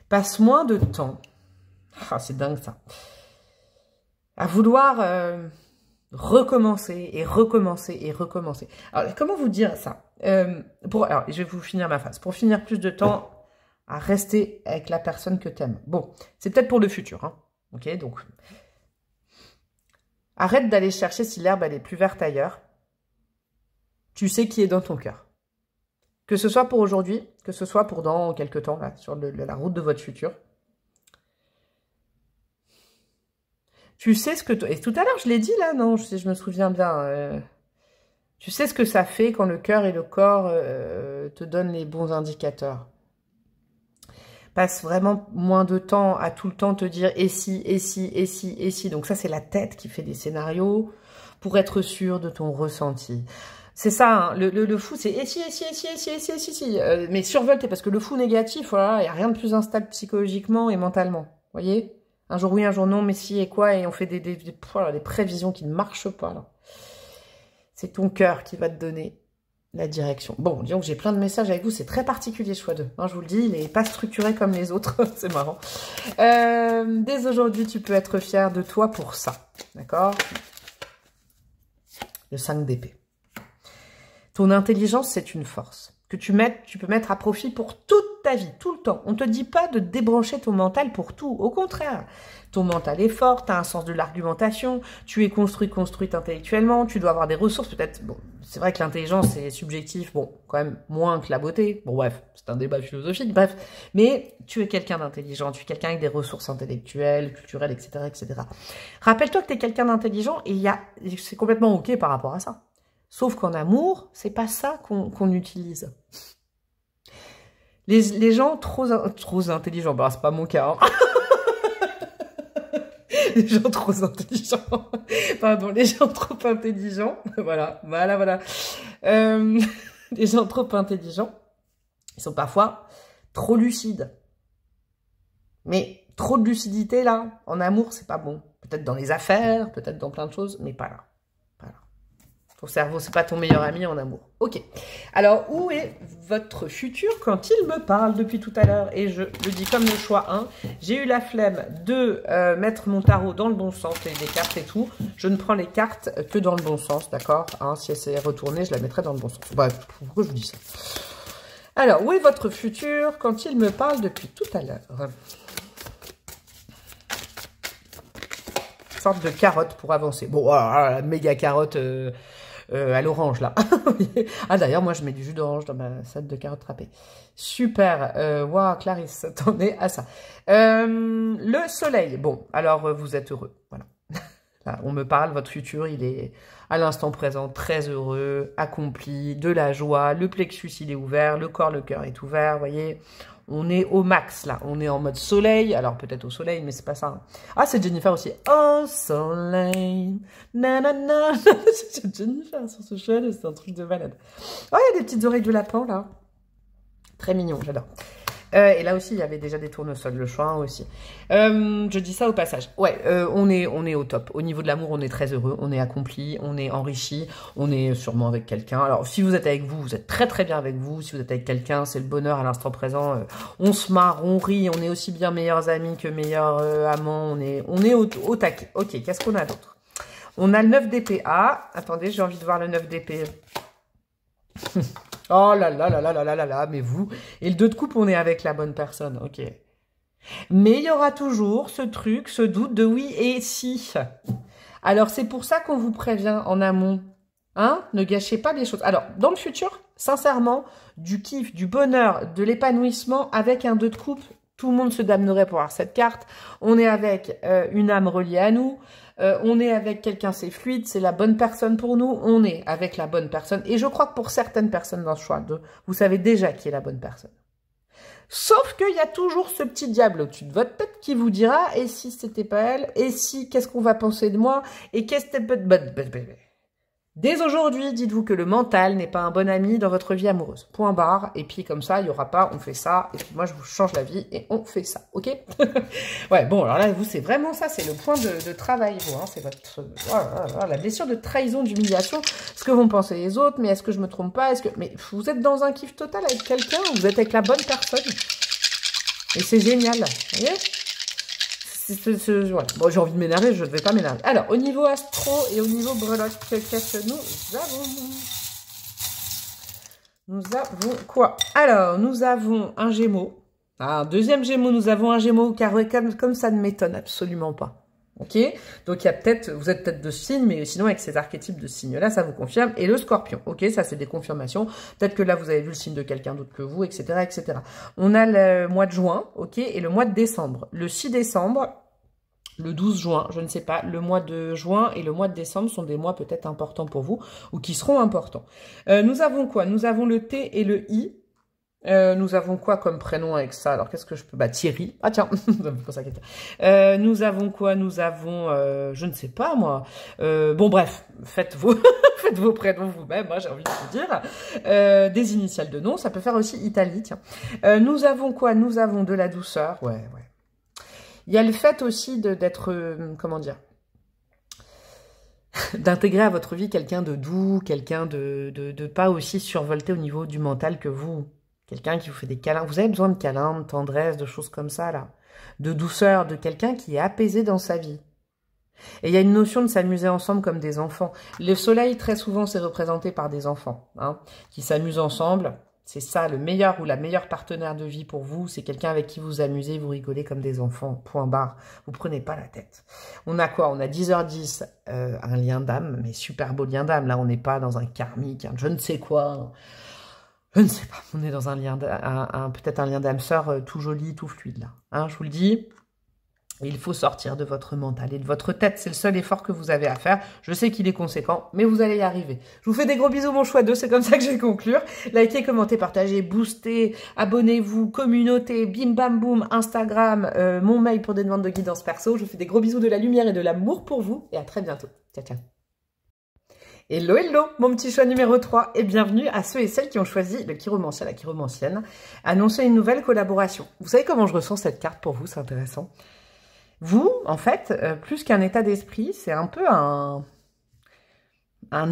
Passe moins de temps. Ah, c'est dingue ça. À vouloir recommencer et recommencer et recommencer. Alors, comment vous dire ça? Alors, je vais vous finir ma phrase. Pour finir plus de temps à rester avec la personne que tu aimes. Bon, c'est peut-être pour le futur. Hein. Ok, donc, arrête d'aller chercher si l'herbe elle est plus verte ailleurs. Tu sais qui est dans ton cœur. Que ce soit pour aujourd'hui, que ce soit pour dans quelques temps, là, sur la route de votre futur. Tu sais ce que... Et tout à l'heure, je l'ai dit, là, non, je me souviens bien. Tu sais ce que ça fait quand le cœur et le corps te donnent les bons indicateurs. Passe vraiment moins de temps à tout le temps te dire « et si, et si, et si, et si ». Donc ça, c'est la tête qui fait des scénarios pour être sûr de ton ressenti. C'est ça, hein, le fou, c'est « et si, et si, et si, et si, et si, et si, si ». Mais survolté, parce que le fou négatif, voilà, il n'y a rien de plus instable psychologiquement et mentalement. Vous voyez? Un jour oui, un jour non, mais si et quoi, et on fait des prévisions qui ne marchent pas, là. C'est ton cœur qui va te donner la direction. Bon, disons que j'ai plein de messages avec vous, c'est très particulier, choix 2. Hein, je vous le dis, il n'est pas structuré comme les autres, c'est marrant. Dès aujourd'hui, tu peux être fier de toi pour ça, d'accord? Le 5 d'épée. Ton intelligence, c'est une force que tu peux mettre à profit pour toute ta vie, tout le temps. On ne te dit pas de débrancher ton mental pour tout. Au contraire, ton mental est fort, tu as un sens de l'argumentation, tu es construite intellectuellement, tu dois avoir des ressources. Peut-être, bon, c'est vrai que l'intelligence, c'est subjectif, bon, quand même moins que la beauté. Bon, bref, c'est un débat philosophique, bref. Mais tu es quelqu'un d'intelligent, tu es quelqu'un avec des ressources intellectuelles, culturelles, etc., etc. Rappelle-toi que tu es quelqu'un d'intelligent et c'est complètement OK par rapport à ça. Sauf qu'en amour, c'est pas ça qu'on utilise. Les gens trop intelligents, bah c'est pas mon cas. Hein. Les gens trop intelligents. Pardon, les gens trop intelligents. Voilà. Les gens trop intelligents, ils sont parfois trop lucides. Mais trop de lucidité, là, en amour, c'est pas bon. Peut-être dans les affaires, peut-être dans plein de choses, mais pas là. Ton cerveau, c'est pas ton meilleur ami en amour. Ok. Alors, où est votre futur quand il me parle depuis tout à l'heure? Et je le dis comme le choix 1. J'ai eu la flemme de mettre mon tarot dans le bon sens et les cartes et tout. Je ne prends les cartes que dans le bon sens, d'accord, hein, si elle s'est retournée, je la mettrai dans le bon sens. Bah, pourquoi je vous dis ça? Alors, où est votre futur quand il me parle depuis tout à l'heure? Une sorte de carotte pour avancer. Bon, la méga carotte... à l'orange, là. Ah, d'ailleurs, moi, je mets du jus d'orange dans ma salade de carottes râpées. Super. Waouh, Clarisse, attendez à ça. Le soleil. Bon, alors, vous êtes heureux. Voilà. Là, on me parle, votre futur, il est à l'instant présent très heureux, accompli, de la joie. Le plexus, il est ouvert. Le corps, le cœur est ouvert, vous voyez. On est au max, là. On est en mode soleil. Alors, peut-être au soleil, mais c'est pas ça. Hein. Ah, c'est Jennifer aussi. Oh, soleil. Nanana. C'est Jennifer sur ce cheval. C'est un truc de malade. Oh, il y a des petites oreilles de lapin, là. Très mignon, j'adore. Et là aussi, il y avait déjà des tournesols, le choix aussi. Je dis ça au passage. Ouais, on est au top. Au niveau de l'amour, on est très heureux, on est accompli, on est enrichi, on est sûrement avec quelqu'un. Alors, si vous êtes avec vous, vous êtes très très bien avec vous. Si vous êtes avec quelqu'un, c'est le bonheur à l'instant présent. On se marre, on rit, on est aussi bien meilleurs amis que meilleurs amants. On est au taquet. Ok, qu'est-ce qu'on a d'autre? On a le 9 d'épée. Ah, attendez, j'ai envie de voir le 9 d'épée. Oh là là là là là là là là, mais vous... Et le 2 de coupe, on est avec la bonne personne, ok. Mais il y aura toujours ce truc, ce doute de oui et si. Alors, c'est pour ça qu'on vous prévient en amont. Hein? Ne gâchez pas les choses. Alors, dans le futur, sincèrement, du kiff, du bonheur, de l'épanouissement avec un 2 de coupe, tout le monde se damnerait pour avoir cette carte. On est avec une âme reliée à nous. On est avec quelqu'un, c'est fluide, c'est la bonne personne pour nous. On est avec la bonne personne. Et je crois que pour certaines personnes dans ce choix 2, vous savez déjà qui est la bonne personne. Sauf qu'il y a toujours ce petit diable au-dessus de votre tête qui vous dira « Et si c'était pas elle? Et si, qu'est-ce qu'on va penser de moi? Et qu'est-ce que c'était... » Dès aujourd'hui, dites-vous que le mental n'est pas un bon ami dans votre vie amoureuse. Point barre. Et puis comme ça, il n'y aura pas, on fait ça. Et puis moi, je vous change la vie et on fait ça. Ok? Ouais, bon, alors là, vous, c'est vraiment ça. C'est le point de travail, vous. Hein, c'est votre... Voilà, la blessure de trahison, d'humiliation. Ce que vont penser les autres. Mais est-ce que je me trompe pas? Mais vous êtes dans un kiff total avec quelqu'un. Vous êtes avec la bonne personne. Et c'est génial. Vous voyez? Voilà. Bon, j'ai envie de m'énerver, je ne vais pas m'énerver. Alors, au niveau astro et au niveau breloque, qu'est-ce que nous avons? Nous avons quoi? Alors, nous avons un Gémeaux. Ah, un deuxième Gémeaux, nous avons un Gémeaux, car comme ça ne m'étonne absolument pas. Ok, donc il y a peut-être, vous êtes peut-être de signe, mais sinon avec ces archétypes de signes-là, ça vous confirme. Et le scorpion, ok, ça c'est des confirmations. Peut-être que là vous avez vu le signe de quelqu'un d'autre que vous, etc., etc. On a le mois de juin, ok, et le mois de décembre. Le 6 décembre, le 12 juin, je ne sais pas, le mois de juin et le mois de décembre sont des mois peut-être importants pour vous, ou qui seront importants. Nous avons quoi? Nous avons le T et le I. Nous avons quoi comme prénom avec ça? Alors, qu'est-ce que je peux... Bah, Thierry. Ah, tiens, nous avons quoi? Nous avons... je ne sais pas, moi. Bon, bref, faites vos, faites vos prénoms vous-même, hein, j'ai envie de vous dire. Des initiales de nom, ça peut faire aussi Italie, tiens. Nous avons quoi? Nous avons de la douceur. Ouais, ouais. Il y a le fait aussi d'être... comment dire? D'intégrer à votre vie quelqu'un de doux, quelqu'un de pas aussi survolté au niveau du mental que vous. Quelqu'un qui vous fait des câlins. Vous avez besoin de câlins, de tendresse, de choses comme ça, là. De douceur, de quelqu'un qui est apaisé dans sa vie. Et il y a une notion de s'amuser ensemble comme des enfants. Le soleil, très souvent, c'est représenté par des enfants, hein, qui s'amusent ensemble. C'est ça, le meilleur ou la meilleure partenaire de vie pour vous. C'est quelqu'un avec qui vous amusez, vous rigolez comme des enfants, point barre. Vous prenez pas la tête. On a quoi? On a 10h10, un lien d'âme, mais super beau lien d'âme. Là, on n'est pas dans un karmique, je ne sais quoi... Je ne sais pas, on est dans un lien, peut-être un lien d'âme sœur tout joli, tout fluide là. Hein, je vous le dis, il faut sortir de votre mental et de votre tête. C'est le seul effort que vous avez à faire. Je sais qu'il est conséquent, mais vous allez y arriver. Je vous fais des gros bisous, mon choix 2, c'est comme ça que je vais conclure. Likez, commentez, partagez, boostez, abonnez-vous, communauté, bim bam boum, Instagram, mon mail pour des demandes de guidance perso. Je vous fais des gros bisous de la lumière et de l'amour pour vous et à très bientôt. Ciao, ciao. Hello, hello, mon petit choix numéro 3 et bienvenue à ceux et celles qui ont choisi le chiromancien, la chiromancienne, annoncer une nouvelle collaboration. Vous savez comment je ressens cette carte pour vous, c'est intéressant. Vous, en fait, plus qu'un état d'esprit, c'est un peu un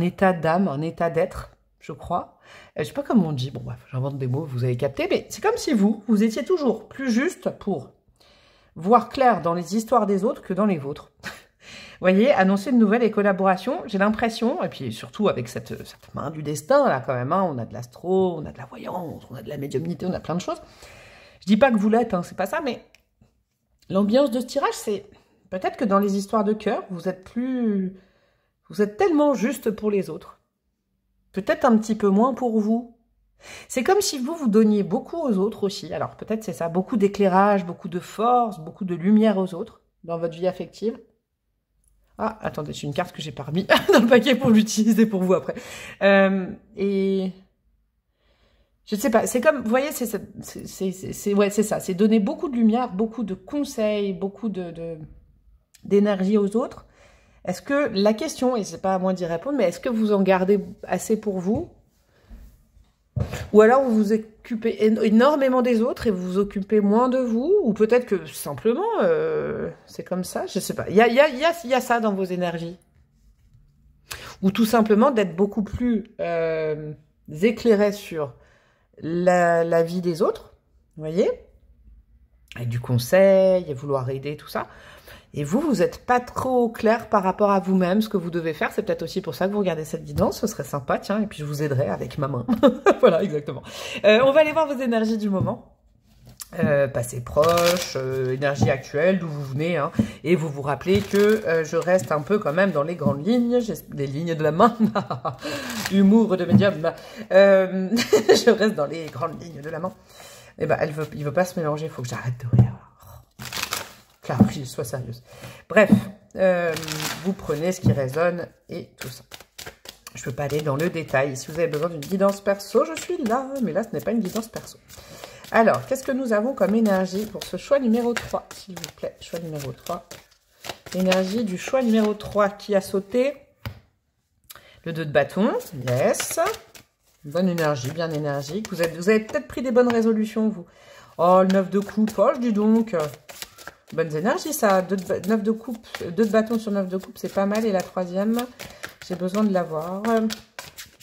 état d'âme, un état d'être, je crois. Je sais pas comment on dit, bon bref, j'invente des mots, vous avez capté, mais c'est comme si vous étiez toujours plus juste pour voir clair dans les histoires des autres que dans les vôtres. Vous voyez, annoncer une nouvelle et collaboration, j'ai l'impression, et puis surtout avec cette main du destin, là quand même, hein, on a de l'astro, on a de la voyance, on a de la médiumnité, on a plein de choses. Je dis pas que vous l'êtes, hein, c'est pas ça, mais l'ambiance de ce tirage, c'est peut-être que dans les histoires de cœur, vous êtes tellement juste pour les autres. Peut-être un petit peu moins pour vous. C'est comme si vous donniez beaucoup aux autres aussi. Alors peut-être c'est ça, beaucoup d'éclairage, beaucoup de force, beaucoup de lumière aux autres dans votre vie affective. Ah, attendez, c'est une carte que j'ai pas remis dans le paquet pour l'utiliser pour vous après. Et je ne sais pas, c'est comme, vous voyez, ouais, c'est ça, c'est donner beaucoup de lumière, beaucoup de conseils, beaucoup d'énergie aux autres. Est-ce que la question, et c'est pas à moi d'y répondre, mais est-ce que vous en gardez assez pour vous? Ou alors vous vous occupez énormément des autres et vous vous occupez moins de vous? Ou peut-être que simplement, c'est comme ça, je sais pas. Il y a ça dans vos énergies. Ou tout simplement d'être beaucoup plus éclairé sur la vie des autres, vous voyez? Avec du conseil, et vouloir aider, tout ça. Et vous n'êtes pas trop clair par rapport à vous-même, ce que vous devez faire. C'est peut-être aussi pour ça que vous regardez cette guidance. Ce serait sympa, tiens, et puis je vous aiderai avec ma main. Voilà, exactement. On va aller voir vos énergies du moment. Passé proche, énergie actuelle, d'où vous venez. Hein, et vous vous rappelez que je reste un peu quand même dans les grandes lignes. Les lignes de la main. Humour de médium. Je reste dans les grandes lignes de la main. Et ben, il veut pas se mélanger. Il faut que j'arrête de rire. Clarisse, sois sérieuse. Bref, vous prenez ce qui résonne et tout ça. Je ne peux pas aller dans le détail. Si vous avez besoin d'une guidance perso, je suis là. Mais là, ce n'est pas une guidance perso. Alors, qu'est-ce que nous avons comme énergie pour ce choix numéro 3, s'il vous plaît? Choix numéro 3. L'énergie du choix numéro 3 qui a sauté. Le 2 de bâton. Yes. Bonne énergie, bien énergique. Vous avez peut-être pris des bonnes résolutions, vous. Oh, le 9 de coupe. Oh, je dis donc... Bonnes énergies, ça. 2 de bâton sur 9 de coupe, c'est pas mal. Et la troisième, j'ai besoin de l'avoir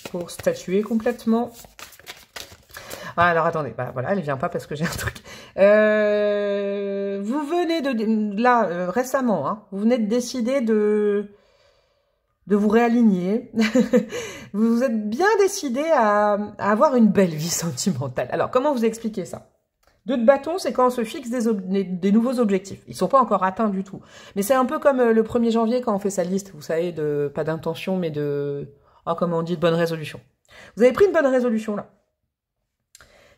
pour statuer complètement. Ah, alors, attendez. Bah, voilà, elle vient pas parce que j'ai un truc. Vous venez de... Là, récemment, hein, vous venez de décider de vous réaligner. Vous êtes bien décidé à avoir une belle vie sentimentale. Alors, comment vous expliquer ça? 2 de bâton, c'est quand on se fixe des nouveaux objectifs. Ils sont pas encore atteints du tout. Mais c'est un peu comme le 1er janvier quand on fait sa liste, vous savez, pas d'intention, mais comment on dit, de bonne résolution. Vous avez pris une bonne résolution là.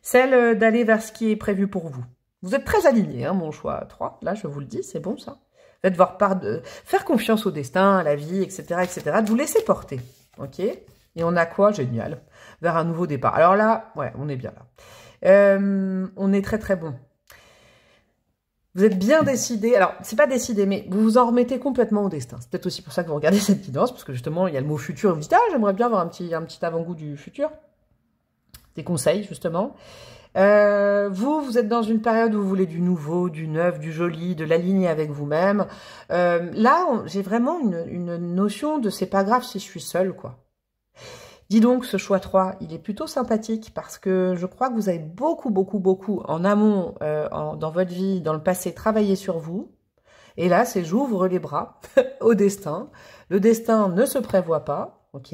Celle d'aller vers ce qui est prévu pour vous. Vous êtes très aligné, hein, mon choix 3. Là, je vous le dis, c'est bon ça. Faites voir part de faire confiance au destin, à la vie, etc., etc. De vous laisser porter, ok. Et on a quoi? Génial. Vers un nouveau départ. Alors là, ouais, on est bien là. On est très très bon. Vous êtes bien décidé. Alors, c'est pas décidé, mais vous vous en remettez complètement au destin. C'est peut-être aussi pour ça que vous regardez cette guidance, parce que justement, il y a le mot futur. Vous dites, ah, j'aimerais bien avoir un petit avant-goût du futur. Des conseils, justement. Vous êtes dans une période où vous voulez du nouveau, du neuf, du joli, de l'aligner avec vous-même. Là, j'ai vraiment une notion de c'est pas grave si je suis seule, quoi. Dis donc, ce choix 3, il est plutôt sympathique parce que je crois que vous avez beaucoup en amont, dans votre vie, dans le passé, travaillé sur vous. Et là, c'est j'ouvre les bras au destin. Le destin ne se prévoit pas, ok.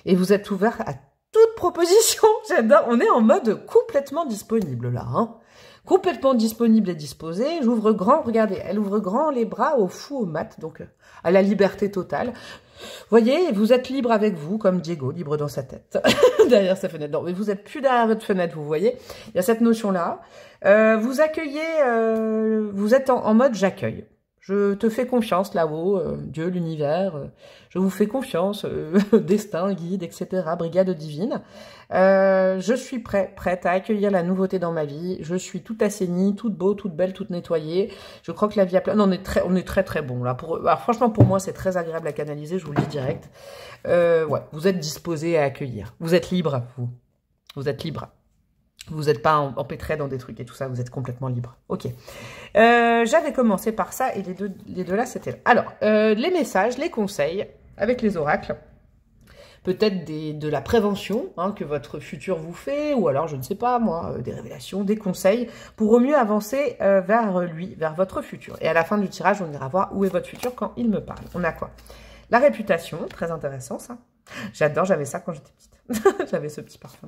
Et vous êtes ouvert à toute proposition. J'adore. On est en mode complètement disponible là, hein. Complètement disponible et disposé. J'ouvre grand, regardez, elle ouvre grand les bras au fou, au mat, donc à la liberté totale. Voyez, vous êtes libre avec vous, comme Diego, libre dans sa tête, derrière sa fenêtre. Non, mais vous êtes plus derrière votre fenêtre, vous voyez. Il y a cette notion-là. Vous accueillez, vous êtes en mode j'accueille. Je te fais confiance là-haut, Dieu, l'univers, je vous fais confiance, destin, guide, etc., brigade divine. Je suis prête à accueillir la nouveauté dans ma vie. Je suis toute assainie, toute beau, toute belle, toute nettoyée. Je crois que la vie a plein... Non, on est très bon là. Alors, franchement, pour moi, c'est très agréable à canaliser, je vous le dis direct. Ouais, vous êtes disposé à accueillir. Vous êtes libre, vous. Vous êtes libre. Vous n'êtes pas empêtré dans des trucs et tout ça, vous êtes complètement libre. Ok. J'avais commencé par ça et les deux là, c'était... Alors, les messages, les conseils avec les oracles. Peut-être de la prévention hein, que votre futur vous fait, ou alors, je ne sais pas moi, des révélations, des conseils, pour au mieux avancer vers lui, vers votre futur. Et à la fin du tirage, on ira voir où est votre futur quand il me parle. On a quoi? La réputation, très intéressant ça. J'adore, j'avais ça quand j'étais petite. J'avais ce petit parfum.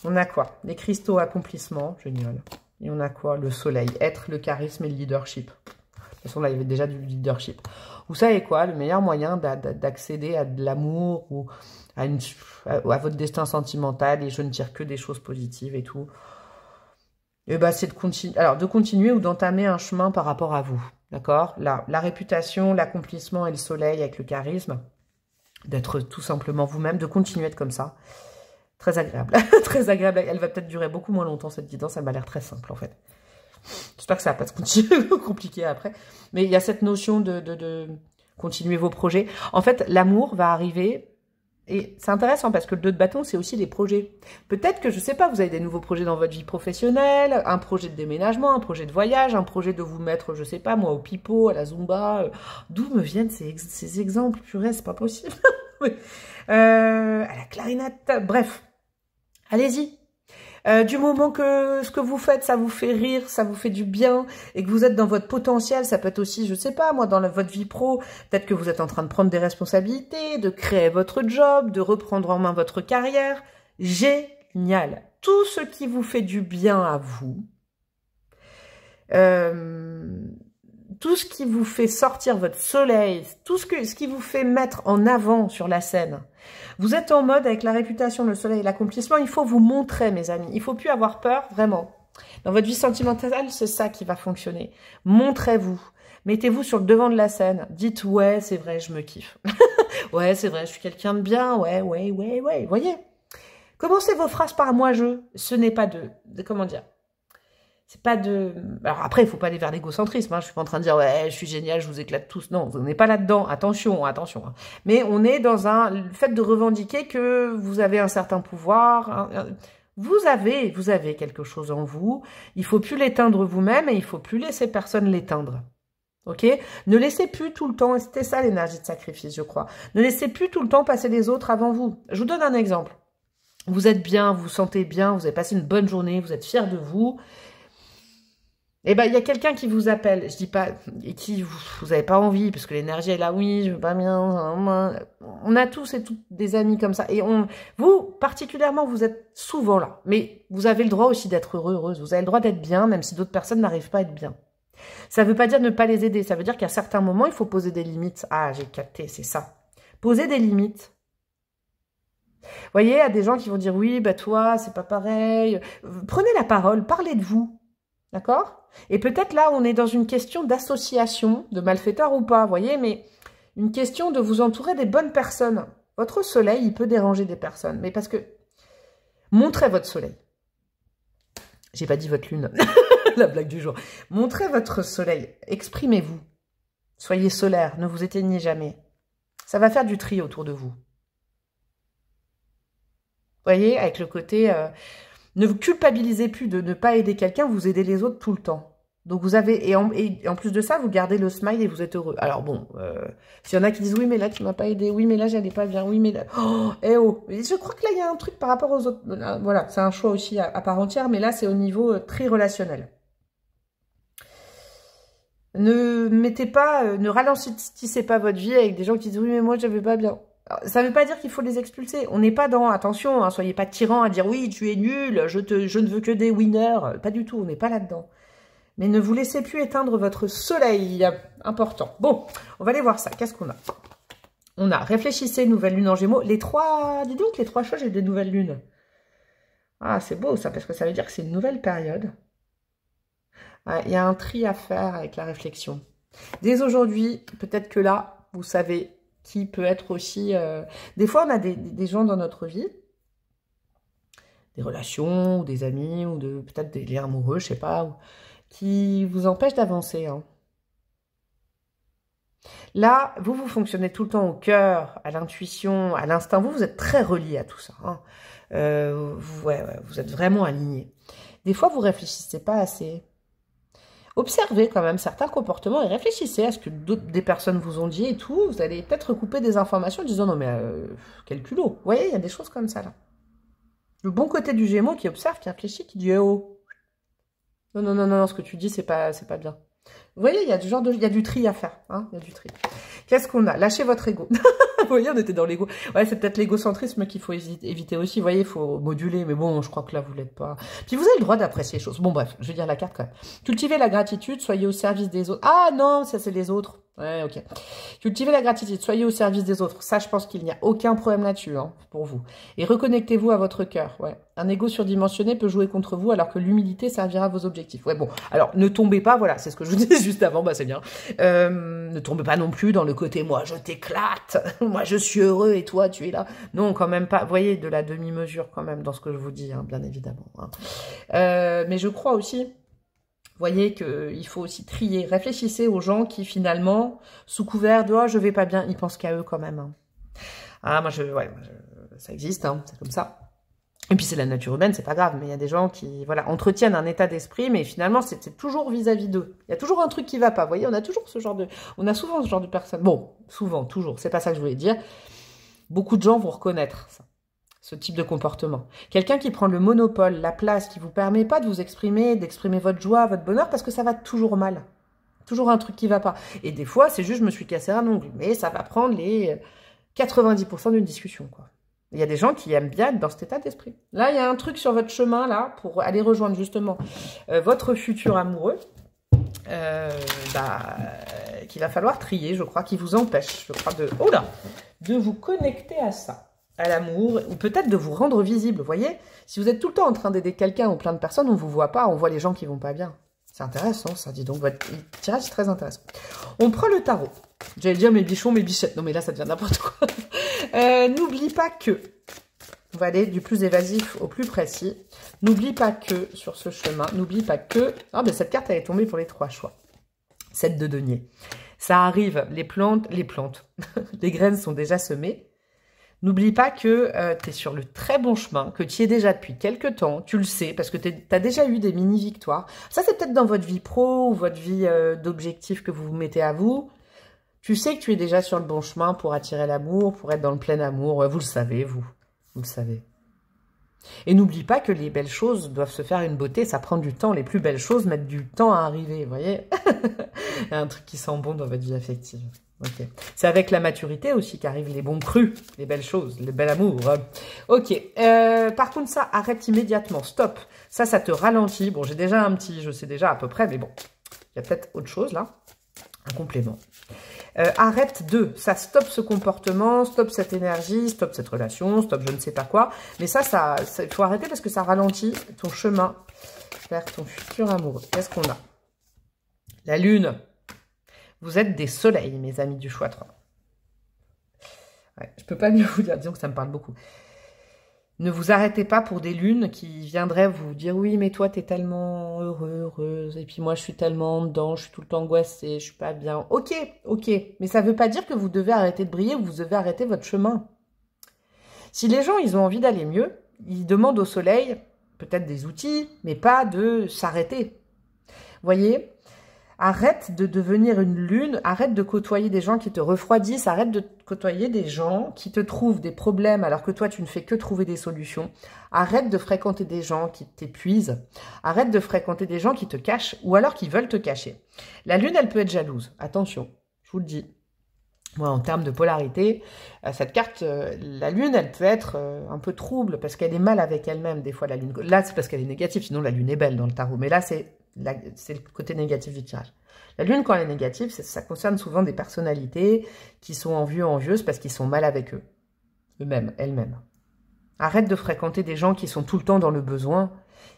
On a quoi? Les cristaux accomplissement, génial. Et on a quoi? Le soleil, être, le charisme et le leadership. De toute façon, là, il y avait déjà du leadership. Vous savez quoi? Le meilleur moyen d'accéder à de l'amour ou à votre destin sentimental, et je ne tire que des choses positives et tout, et ben, c'est de continuer ou d'entamer un chemin par rapport à vous. D'accord? La réputation, l'accomplissement et le soleil avec le charisme, d'être tout simplement vous-même, de continuer à être comme ça. Très agréable. Très agréable. Elle va peut-être durer beaucoup moins longtemps, cette guidance. Elle m'a l'air très simple, en fait. J'espère que ça va pas se compliquer après. Mais il y a cette notion de continuer vos projets. En fait, l'amour va arriver. Et c'est intéressant parce que le 2 de bâton, c'est aussi les projets. Peut-être que, je sais pas, vous avez des nouveaux projets dans votre vie professionnelle, un projet de déménagement, un projet de voyage, un projet de vous mettre, je sais pas, moi, au pipeau, à la Zumba. D'où me viennent ces exemples? Purée, c'est pas possible. Oui. À la clarinette. Bref. Allez-y. Du moment que ce que vous faites, ça vous fait rire, ça vous fait du bien, et que vous êtes dans votre potentiel, ça peut être aussi, je sais pas, moi, dans votre vie pro, peut-être que vous êtes en train de prendre des responsabilités, de créer votre job, de reprendre en main votre carrière. Génial. Tout ce qui vous fait du bien à vous, tout ce qui vous fait sortir votre soleil, tout ce qui vous fait mettre en avant sur la scène. Vous êtes en mode avec la réputation, le soleil et l'accomplissement, il faut vous montrer, mes amis. Il ne faut plus avoir peur, vraiment. Dans votre vie sentimentale, c'est ça qui va fonctionner. Montrez-vous. Mettez-vous sur le devant de la scène. Dites, ouais, c'est vrai, je me kiffe. Ouais, c'est vrai, je suis quelqu'un de bien. Ouais. Voyez. Commencez vos phrases par moi, je. Ce n'est pas comment dire. C'est pas de... Alors après, il faut pas aller vers l'égocentrisme. Hein. Je suis pas en train de dire, ouais, je suis génial, je vous éclate tous. Non, on n'est pas là-dedans. Attention. Hein. Mais on est dans le fait de revendiquer que vous avez un certain pouvoir. Hein. Vous avez quelque chose en vous. Il faut plus l'éteindre vous-même et il faut plus laisser personne l'éteindre. Ok? Ne laissez plus tout le temps, et c'était ça l'énergie de sacrifice, je crois. Ne laissez plus tout le temps passer les autres avant vous. Je vous donne un exemple. Vous êtes bien, vous vous sentez bien, vous avez passé une bonne journée, vous êtes fiers de vous. Eh ben, il y a quelqu'un qui vous appelle, je dis pas, et qui vous n'avez pas envie, parce que l'énergie est là, oui, je veux pas bien. On a tous et toutes des amis comme ça. Et vous, particulièrement, vous êtes souvent là. Mais vous avez le droit aussi d'être heureux, heureuse. Vous avez le droit d'être bien, même si d'autres personnes n'arrivent pas à être bien. Ça ne veut pas dire ne pas les aider. Ça veut dire qu'à certains moments, il faut poser des limites. Ah, j'ai capté, c'est ça. Poser des limites. Vous voyez, il y a des gens qui vont dire, oui, bah toi, c'est pas pareil. Prenez la parole, parlez de vous. D'accord? Et peut-être là, on est dans une question d'association, de malfaiteurs ou pas, vous voyez, mais une question de vous entourer des bonnes personnes. Votre soleil, il peut déranger des personnes, mais parce que montrez votre soleil. J'ai pas dit votre lune, la blague du jour. Montrez votre soleil, exprimez-vous. Soyez solaire, ne vous éteignez jamais. Ça va faire du tri autour de vous. Vous voyez, avec le côté... ne vous culpabilisez plus de ne pas aider quelqu'un, vous aidez les autres tout le temps. Donc vous avez, et en plus de ça, vous gardez le smile et vous êtes heureux. Alors bon, s'il y en a qui disent, oui mais là tu m'as pas aidé, oui mais là j'allais pas bien, oui mais là, oh, eh oh. Et je crois que là il y a un truc par rapport aux autres, voilà, c'est un choix aussi à part entière, mais là c'est au niveau très relationnel. Ne mettez pas, ne ralentissez pas votre vie avec des gens qui disent, oui mais moi j'avais pas bien. Alors, ça ne veut pas dire qu'il faut les expulser. On n'est pas dans... Attention, hein, soyez pas tyran à dire « Oui, tu es nul, je ne veux que des winners. » Pas du tout, on n'est pas là-dedans. Mais ne vous laissez plus éteindre votre soleil. Important. Bon, on va aller voir ça. Qu'est-ce qu'on a? On a réfléchissez, nouvelle lune en Gémeaux. Les trois... Dis donc, les 3 choses, j'ai des nouvelles lunes. Ah, c'est beau ça, parce que ça veut dire que c'est une nouvelle période. Ah, il y a un tri à faire avec la réflexion. Dès aujourd'hui, peut-être que là, vous savez... qui peut être aussi... Des fois, on a des gens dans notre vie, des relations, ou des amis, ou peut-être des liens amoureux, je sais pas, qui vous empêchent d'avancer. Hein. Là, vous fonctionnez tout le temps au cœur, à l'intuition, à l'instinct. Vous êtes très relié à tout ça. Hein. Vous êtes vraiment aligné. Des fois, vous réfléchissez pas assez. Observez quand même certains comportements et réfléchissez à ce que des personnes vous ont dit et tout. Vous allez peut-être recouper des informations en disant non mais quel culot. Vous voyez, il y a des choses comme ça là. Le bon côté du Gémeaux qui observe, qui réfléchit, qui dit oh non, ce que tu dis c'est pas bien. Vous voyez, il y a du tri à faire. Hein, il y a du tri. Qu'est-ce qu'on a? Lâchez votre ego. Vous voyez, on était dans l'ego. Ouais, c'est peut-être l'égocentrisme qu'il faut éviter aussi. Vous voyez, il faut moduler. Mais bon, je crois que là, vous l'êtes pas. Puis vous avez le droit d'apprécier les choses. Bon, bref, je vais dire la carte quand même. Cultivez la gratitude, soyez au service des autres. Ah non, ça c'est les autres. Ouais, ok. Cultivez la gratitude, soyez au service des autres. Ça, je pense qu'il n'y a aucun problème là-dessus, hein, pour vous. Et reconnectez-vous à votre cœur. Ouais. Un ego surdimensionné peut jouer contre vous alors que l'humilité servira à vos objectifs. Ouais, bon. Alors, ne tombez pas, voilà, c'est ce que je vous disais juste avant, bah c'est bien. Ne tombez pas non plus dans le côté, moi, je t'éclate, moi, je suis heureux et toi, tu es là. Non, quand même pas. Vous voyez, de la demi-mesure quand même dans ce que je vous dis, hein, bien évidemment. Hein. Mais je crois aussi... Vous voyez qu'il faut aussi trier. Réfléchissez aux gens qui, finalement, sous couvert de « Oh, je vais pas bien », ils pensent qu'à eux quand même. Hein. Ah, ça existe, hein, c'est comme ça. Et puis, c'est la nature humaine, c'est pas grave. Mais il y a des gens qui, voilà, entretiennent un état d'esprit, mais finalement, c'est toujours vis-à-vis d'eux. Il y a toujours un truc qui va pas. Vous voyez, on a souvent ce genre de personnes. Bon, souvent, toujours. C'est pas ça que je voulais dire. Beaucoup de gens vont reconnaître ça. Ce type de comportement. Quelqu'un qui prend le monopole, la place, qui vous permet pas de vous exprimer, d'exprimer votre joie, votre bonheur, parce que ça va toujours mal. Toujours un truc qui va pas. Et des fois, c'est juste, je me suis cassé un ongle. Mais ça va prendre les 90% d'une discussion, quoi. Il y a des gens qui aiment bien être dans cet état d'esprit. Là, il y a un truc sur votre chemin, là, pour aller rejoindre justement votre futur amoureux, qu'il va falloir trier, je crois, qui vous empêche, je crois, de vous connecter à ça. À l'amour, ou peut-être de vous rendre visible, vous voyez. Si vous êtes tout le temps en train d'aider quelqu'un ou plein de personnes, on ne vous voit pas, on voit les gens qui vont pas bien. C'est intéressant, ça, dis donc, votre tirage est très intéressant. On prend le tarot. J'allais dire mes bichons, mes bichettes. Non, mais là, ça devient n'importe quoi. N'oublie pas que, on va aller du plus évasif au plus précis, n'oublie pas que, sur ce chemin, n'oublie pas que, ah ben cette carte, elle est tombée pour les 3 choix. 7 de denier. Ça arrive, les plantes, les graines sont déjà semées. N'oublie pas que tu es sur le très bon chemin, que tu y es déjà depuis quelques temps, tu le sais, parce que tu as déjà eu des mini-victoires. Ça, c'est peut-être dans votre vie pro ou votre vie d'objectifs que vous vous mettez à vous. Tu sais que tu es déjà sur le bon chemin pour attirer l'amour, pour être dans le plein amour. Vous le savez, vous le savez. Et n'oublie pas que les belles choses doivent se faire une beauté, ça prend du temps. Les plus belles choses mettent du temps à arriver, vous voyez. Il y a un truc qui sent bon dans votre vie affective. Ok. C'est avec la maturité aussi qu'arrivent les bons crus, les belles choses, le bel amour. Ok. Par contre, ça, arrête immédiatement. Stop. Ça te ralentit. Bon, j'ai déjà un petit, je sais déjà à peu près, mais bon. Il y a peut-être autre chose là. Un complément. Arrête ça stoppe ce comportement, stop cette énergie, stop cette relation, stop je ne sais pas quoi. Mais ça il faut arrêter parce que ça ralentit ton chemin vers ton futur amoureux. Qu'est-ce qu'on a? La lune. Vous êtes des soleils, mes amis du choix 3. Ouais, je peux pas mieux vous dire, disons que ça me parle beaucoup. Ne vous arrêtez pas pour des lunes qui viendraient vous dire « Oui, mais toi, t'es tellement heureux, heureuse, et puis moi, je suis tellement dedans, je suis tout le temps angoissée, je suis pas bien. » Ok, mais ça veut pas dire que vous devez arrêter de briller ou vous devez arrêter votre chemin. Si les gens, ils ont envie d'aller mieux, ils demandent au soleil peut-être des outils, mais pas de s'arrêter. Voyez ? Arrête de devenir une lune, arrête de côtoyer des gens qui te refroidissent, arrête de côtoyer des gens qui te trouvent des problèmes alors que toi, tu ne fais que trouver des solutions. Arrête de fréquenter des gens qui t'épuisent, arrête de fréquenter des gens qui te cachent ou alors qui veulent te cacher. La lune, elle peut être jalouse, attention, je vous le dis. Moi, en termes de polarité, cette carte, la lune, elle peut être un peu trouble parce qu'elle est mal avec elle-même, des fois, la lune. Là, c'est parce qu'elle est négative, sinon la lune est belle dans le tarot. Mais là, c'est le côté négatif du tirage. La lune, quand elle est négative, ça concerne souvent des personnalités qui sont envieuses parce qu'ils sont mal avec eux-mêmes, elles-mêmes. Arrête de fréquenter des gens qui sont tout le temps dans le besoin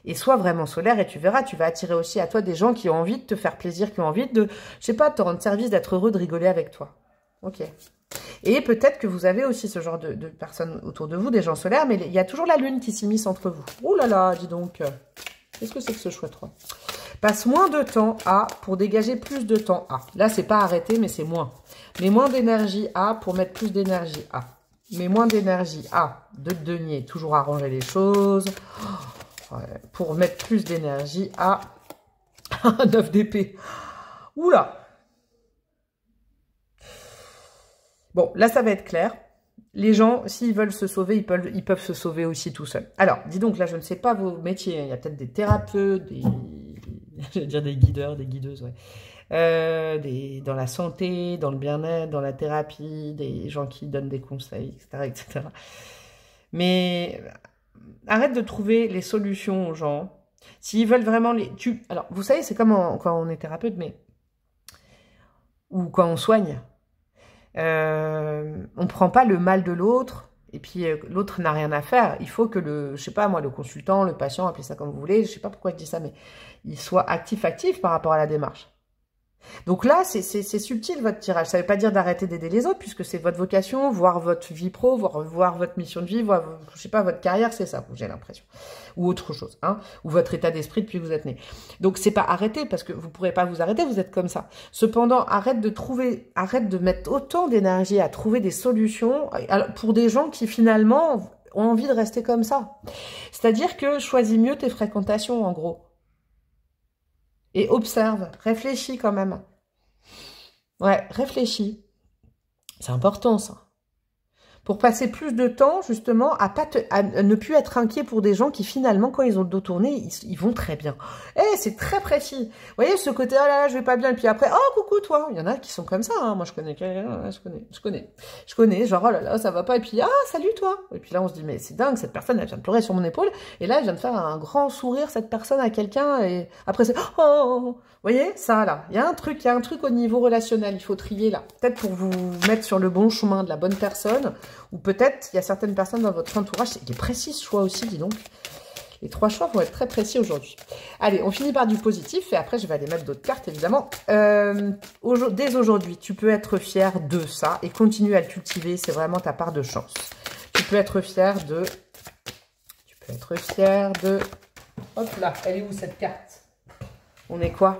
et sois vraiment solaire et tu verras, tu vas attirer aussi à toi des gens qui ont envie de te faire plaisir, qui ont envie de, je sais pas, de te rendre service, d'être heureux, de rigoler avec toi. Ok. Et peut-être que vous avez aussi ce genre de personnes autour de vous, des gens solaires, mais il y a toujours la lune qui s'immisce entre vous. Ouh là là, dis donc. Qu'est-ce que c'est que ce choix 3? Passe moins de temps à pour dégager plus de temps à. Là, c'est pas arrêter, mais c'est moins. Mais moins d'énergie à pour mettre plus d'énergie à. Mais moins d'énergie à. De denier, toujours arranger les choses. Pour mettre plus d'énergie à. 9 d'épée. Oula. Bon, là, ça va être clair. Les gens, s'ils veulent se sauver, ils peuvent se sauver aussi tout seuls. Alors, dis donc, là, je ne sais pas vos métiers. Il y a peut-être des thérapeutes, je vais dire des guideurs, des guideuses, ouais. Dans la santé, dans le bien-être, dans la thérapie, des gens qui donnent des conseils, etc., etc. Mais arrête de trouver les solutions aux gens. S'ils veulent vraiment Alors, vous savez, c'est comme quand on est thérapeute, mais... Ou quand on soigne. On prend pas le mal de l'autre et puis l'autre n'a rien à faire. Il faut que je sais pas moi, le consultant, le patient, appelez ça comme vous voulez, je sais pas pourquoi je dis ça, mais il soit actif par rapport à la démarche. Donc là, c'est subtil votre tirage. Ça veut pas dire d'arrêter d'aider les autres puisque c'est votre vocation, voir votre vie pro, voir votre mission de vie, voir, je sais pas, votre carrière, c'est ça, j'ai l'impression. Ou autre chose, hein, ou votre état d'esprit depuis que vous êtes né. Donc c'est pas arrêter parce que vous pourrez pas vous arrêter, vous êtes comme ça. Cependant, arrête de mettre autant d'énergie à trouver des solutions pour des gens qui finalement ont envie de rester comme ça. C'est-à-dire que choisis mieux tes fréquentations, en gros. Et observe, réfléchis quand même. Ouais, réfléchis. C'est important, ça. Pour passer plus de temps, justement, à ne plus être inquiet pour des gens qui, finalement, quand ils ont le dos tourné, ils vont très bien. Eh, c'est très précis. Vous voyez, ce côté, oh là là, je vais pas bien, et puis après, oh, coucou, toi. Il y en a qui sont comme ça, hein. Moi, je connais, genre, oh là là, ça va pas, et puis, ah, salut, toi. Et puis là, on se dit, mais c'est dingue, cette personne, elle vient de pleurer sur mon épaule, et là, elle vient de faire un grand sourire, cette personne, à quelqu'un, et après, c'est, oh. Vous voyez, ça, là, il y a un truc au niveau relationnel, il faut trier, là. Peut-être pour vous mettre sur le bon chemin de la bonne personne, ou peut-être, il y a certaines personnes dans votre entourage, il est précis ce choix aussi, dis donc. Les 3 choix vont être très précis aujourd'hui. Allez, on finit par du positif, et après, je vais aller mettre d'autres cartes, évidemment. Dès aujourd'hui, tu peux être fier de ça, et continuer à le cultiver, c'est vraiment ta part de chance. Tu peux être fier de... Hop là, elle est où cette carte? On est quoi?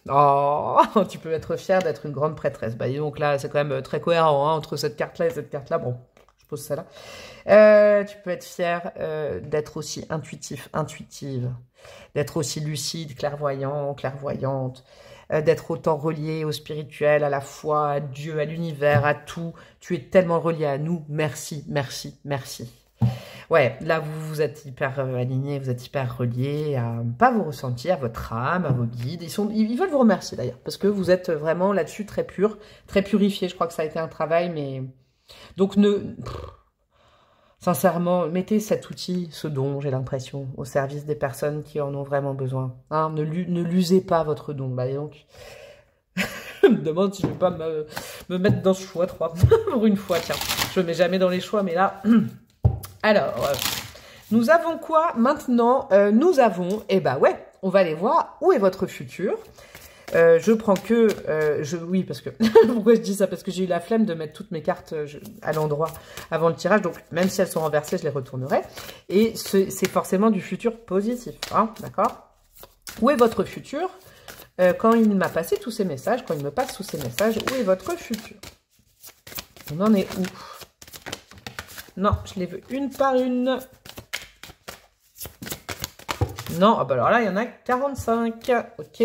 Oh, tu peux être fier d'être une grande prêtresse. Bah, donc là, c'est quand même très cohérent hein, entre cette carte-là et cette carte-là. Bon, je pose ça là. Tu peux être fier d'être aussi intuitive, d'être aussi lucide, clairvoyant, clairvoyante, d'être autant relié au spirituel, à la foi, à Dieu, à l'univers, à tout. Tu es tellement relié à nous. Merci, merci, merci. Ouais, là, vous êtes hyper aligné, vous êtes hyper relié à pas vos ressentis, à votre âme, à vos guides. Ils veulent vous remercier d'ailleurs, parce que vous êtes vraiment là-dessus très pur, très purifié. Je crois que ça a été un travail, mais... Donc, sincèrement, mettez cet outil, ce don, j'ai l'impression, au service des personnes qui en ont vraiment besoin. Hein, ne l'usez pas, votre don. Bah, donc... Je me demande si je vais pas me mettre dans ce choix 3 pour une fois. Tiens, je me mets jamais dans les choix, mais là... Alors, nous avons quoi maintenant? Nous avons, eh ben ouais, on va aller voir où est votre futur. Je prends que, oui, parce que, pourquoi je dis ça? Parce que j'ai eu la flemme de mettre toutes mes cartes à l'endroit avant le tirage, donc même si elles sont renversées, je les retournerai. Et c'est forcément du futur positif, hein, d'accord? Où est votre futur? Quand il m'a passé tous ces messages, quand il me passe tous ces messages, où est votre futur? On en est où? Non, je les veux une par une. Non, ah bah alors là, il y en a 45. Ok.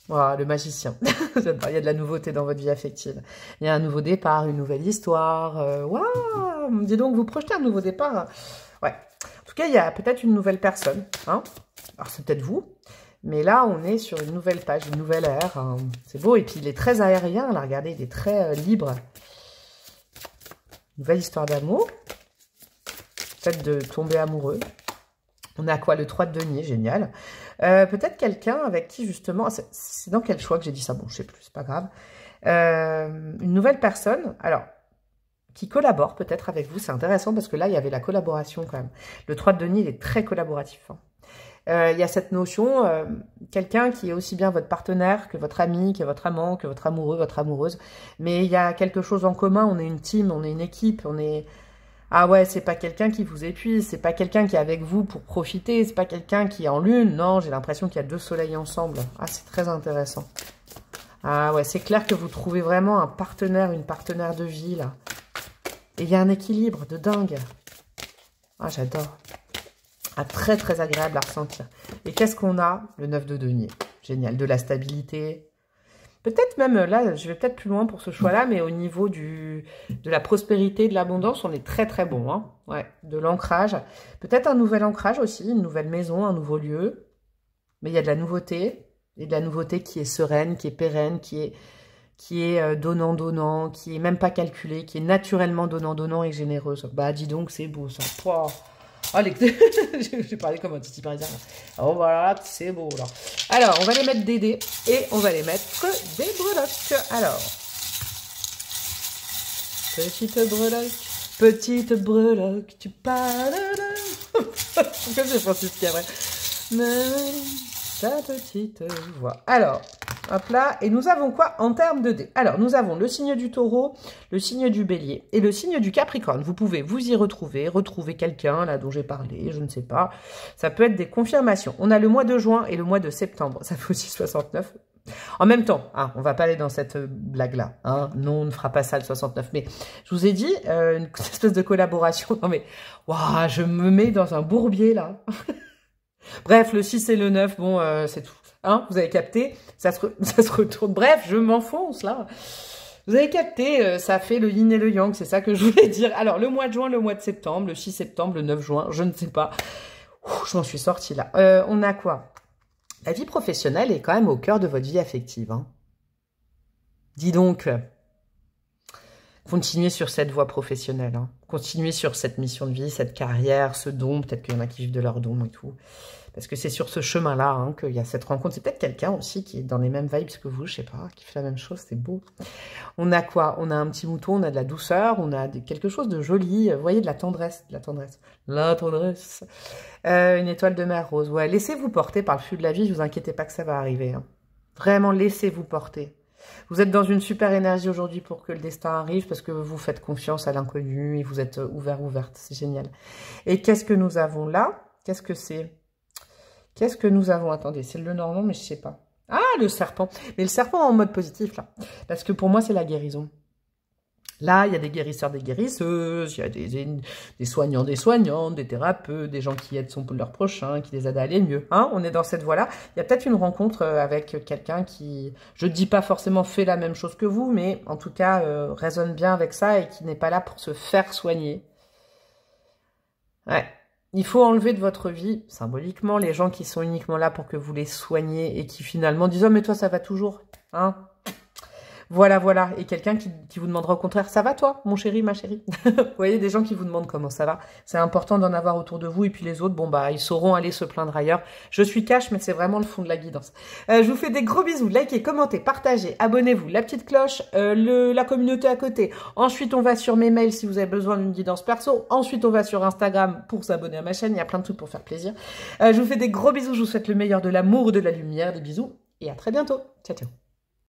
Voilà, le magicien. Il y a de la nouveauté dans votre vie affective. Il y a un nouveau départ, une nouvelle histoire. Waouh! Dis donc, vous projetez un nouveau départ. Ouais. En tout cas, il y a peut-être une nouvelle personne. Hein, alors, c'est peut-être vous. Mais là, on est sur une nouvelle page, une nouvelle ère. Hein. C'est beau. Et puis, il est très aérien. Là, regardez, il est très libre. Nouvelle histoire d'amour. Peut-être de tomber amoureux. On a quoi? Le 3 de denier, génial. Peut-être quelqu'un avec qui, justement... C'est dans quel choix que j'ai dit ça? Bon, je sais plus, c'est pas grave. Une nouvelle personne, alors, qui collabore peut-être avec vous. C'est intéressant parce que là, il y avait la collaboration quand même. Le 3 de denier, il est très collaboratif. Hein. Il y a cette notion, quelqu'un qui est aussi bien votre partenaire que votre ami, que votre amant, que votre amoureux, votre amoureuse. Mais il y a quelque chose en commun, on est une team, on est une équipe, on est... Ah ouais, c'est pas quelqu'un qui vous épuise, c'est pas quelqu'un qui est avec vous pour profiter, c'est pas quelqu'un qui est en lune. Non, j'ai l'impression qu'il y a 2 soleils ensemble. Ah, c'est très intéressant. Ah ouais, c'est clair que vous trouvez vraiment un partenaire, une partenaire de vie, là. Et il y a un équilibre de dingue. Ah, j'adore. Ah, très, très agréable à ressentir. Et qu'est-ce qu'on a? Le 9 de denier. Génial. De la stabilité. Peut-être même, là, je vais peut-être plus loin pour ce choix-là, mais au niveau de la prospérité, de l'abondance, on est très, très bon. Hein, ouais, de l'ancrage. Peut-être un nouvel ancrage aussi, une nouvelle maison, un nouveau lieu. Mais il y a de la nouveauté. Et de la nouveauté qui est sereine, qui est pérenne, qui est donnant-donnant, qui est même pas calculée, qui est naturellement donnant-donnant et généreuse. Bah, dis donc, c'est beau, ça. Wow. Oh, j'ai parlé comme un petit parisien. Oh, voilà, c'est beau, là. Alors, on va les mettre des dés et on va les mettre des breloques. Alors, petite breloque, tu parles de... Pourquoi c'est Francis Cabrel? Ta petite voix. Alors, hop là. Et nous avons quoi en termes de dés? Alors, nous avons le signe du taureau, le signe du bélier et le signe du capricorne. Vous pouvez vous y retrouver quelqu'un là dont j'ai parlé, je ne sais pas. Ça peut être des confirmations. On a le mois de juin et le mois de septembre. Ça fait aussi 69. En même temps, hein, on va pas aller dans cette blague-là. Hein. Non, on ne fera pas ça le 69. Mais je vous ai dit, une espèce de collaboration. Non mais, waouh, je me mets dans un bourbier là. Bref, le 6 et le 9, bon, c'est tout. Hein, vous avez capté, ça se retourne. Bref, je m'enfonce là. Vous avez capté, ça fait le yin et le yang, c'est ça que je voulais dire. Alors, le mois de juin, le mois de septembre, le 6 septembre, le 9 juin, je ne sais pas. Ouh, je m'en suis sortie là. On a quoi? La vie professionnelle est quand même au cœur de votre vie affective. Hein. Dis donc, continuez sur cette voie professionnelle. Hein. Continuez sur cette mission de vie, cette carrière, ce don. Peut-être qu'il y en a qui vivent de leur don et tout. Parce que c'est sur ce chemin-là hein, qu'il y a cette rencontre. C'est peut-être quelqu'un aussi qui est dans les mêmes vibes que vous, je sais pas, qui fait la même chose, c'est beau. On a quoi? On a un petit mouton, on a de la douceur, on a quelque chose de joli. Vous voyez, de la tendresse, La tendresse. Une étoile de mer rose. Ouais, laissez-vous porter par le flux de la vie, ne vous inquiétez pas que ça va arriver. Hein. Vraiment, laissez-vous porter. Vous êtes dans une super énergie aujourd'hui pour que le destin arrive parce que vous faites confiance à l'inconnu et vous êtes ouverte. C'est génial. Et qu'est-ce que nous avons là? Qu'est-ce que c'est? Qu'est-ce que nous avons? Attendez, c'est le Normand, mais je sais pas. Ah, le serpent. Mais le serpent en mode positif, là. Parce que pour moi, c'est la guérison. Là, il y a des guérisseurs, des guérisseuses, il y a des soignants, des soignantes, des thérapeutes, des gens qui aident leur prochain, qui les aident à aller mieux. Hein, on est dans cette voie-là. Il y a peut-être une rencontre avec quelqu'un qui, je ne dis pas forcément fait la même chose que vous, mais en tout cas raisonne bien avec ça et qui n'est pas là pour se faire soigner. Ouais. Il faut enlever de votre vie, symboliquement, les gens qui sont uniquement là pour que vous les soigniez et qui finalement disent « Oh, mais toi, ça va toujours. Hein ?» Voilà, voilà. Et quelqu'un qui vous demandera au contraire, ça va toi, mon chéri, ma chérie? Vous voyez, des gens qui vous demandent comment ça va. C'est important d'en avoir autour de vous. Et puis les autres, bon, bah, ils sauront aller se plaindre ailleurs. Je suis cash, mais c'est vraiment le fond de la guidance. Je vous fais des gros bisous. Likez, commentez, partagez, abonnez-vous. La petite cloche, la communauté à côté. Ensuite, on va sur mes mails si vous avez besoin d'une guidance perso. Ensuite, on va sur Instagram pour s'abonner à ma chaîne. Il y a plein de trucs pour faire plaisir. Je vous fais des gros bisous. Je vous souhaite le meilleur de l'amour, de la lumière. Des bisous. Et à très bientôt. Ciao, ciao.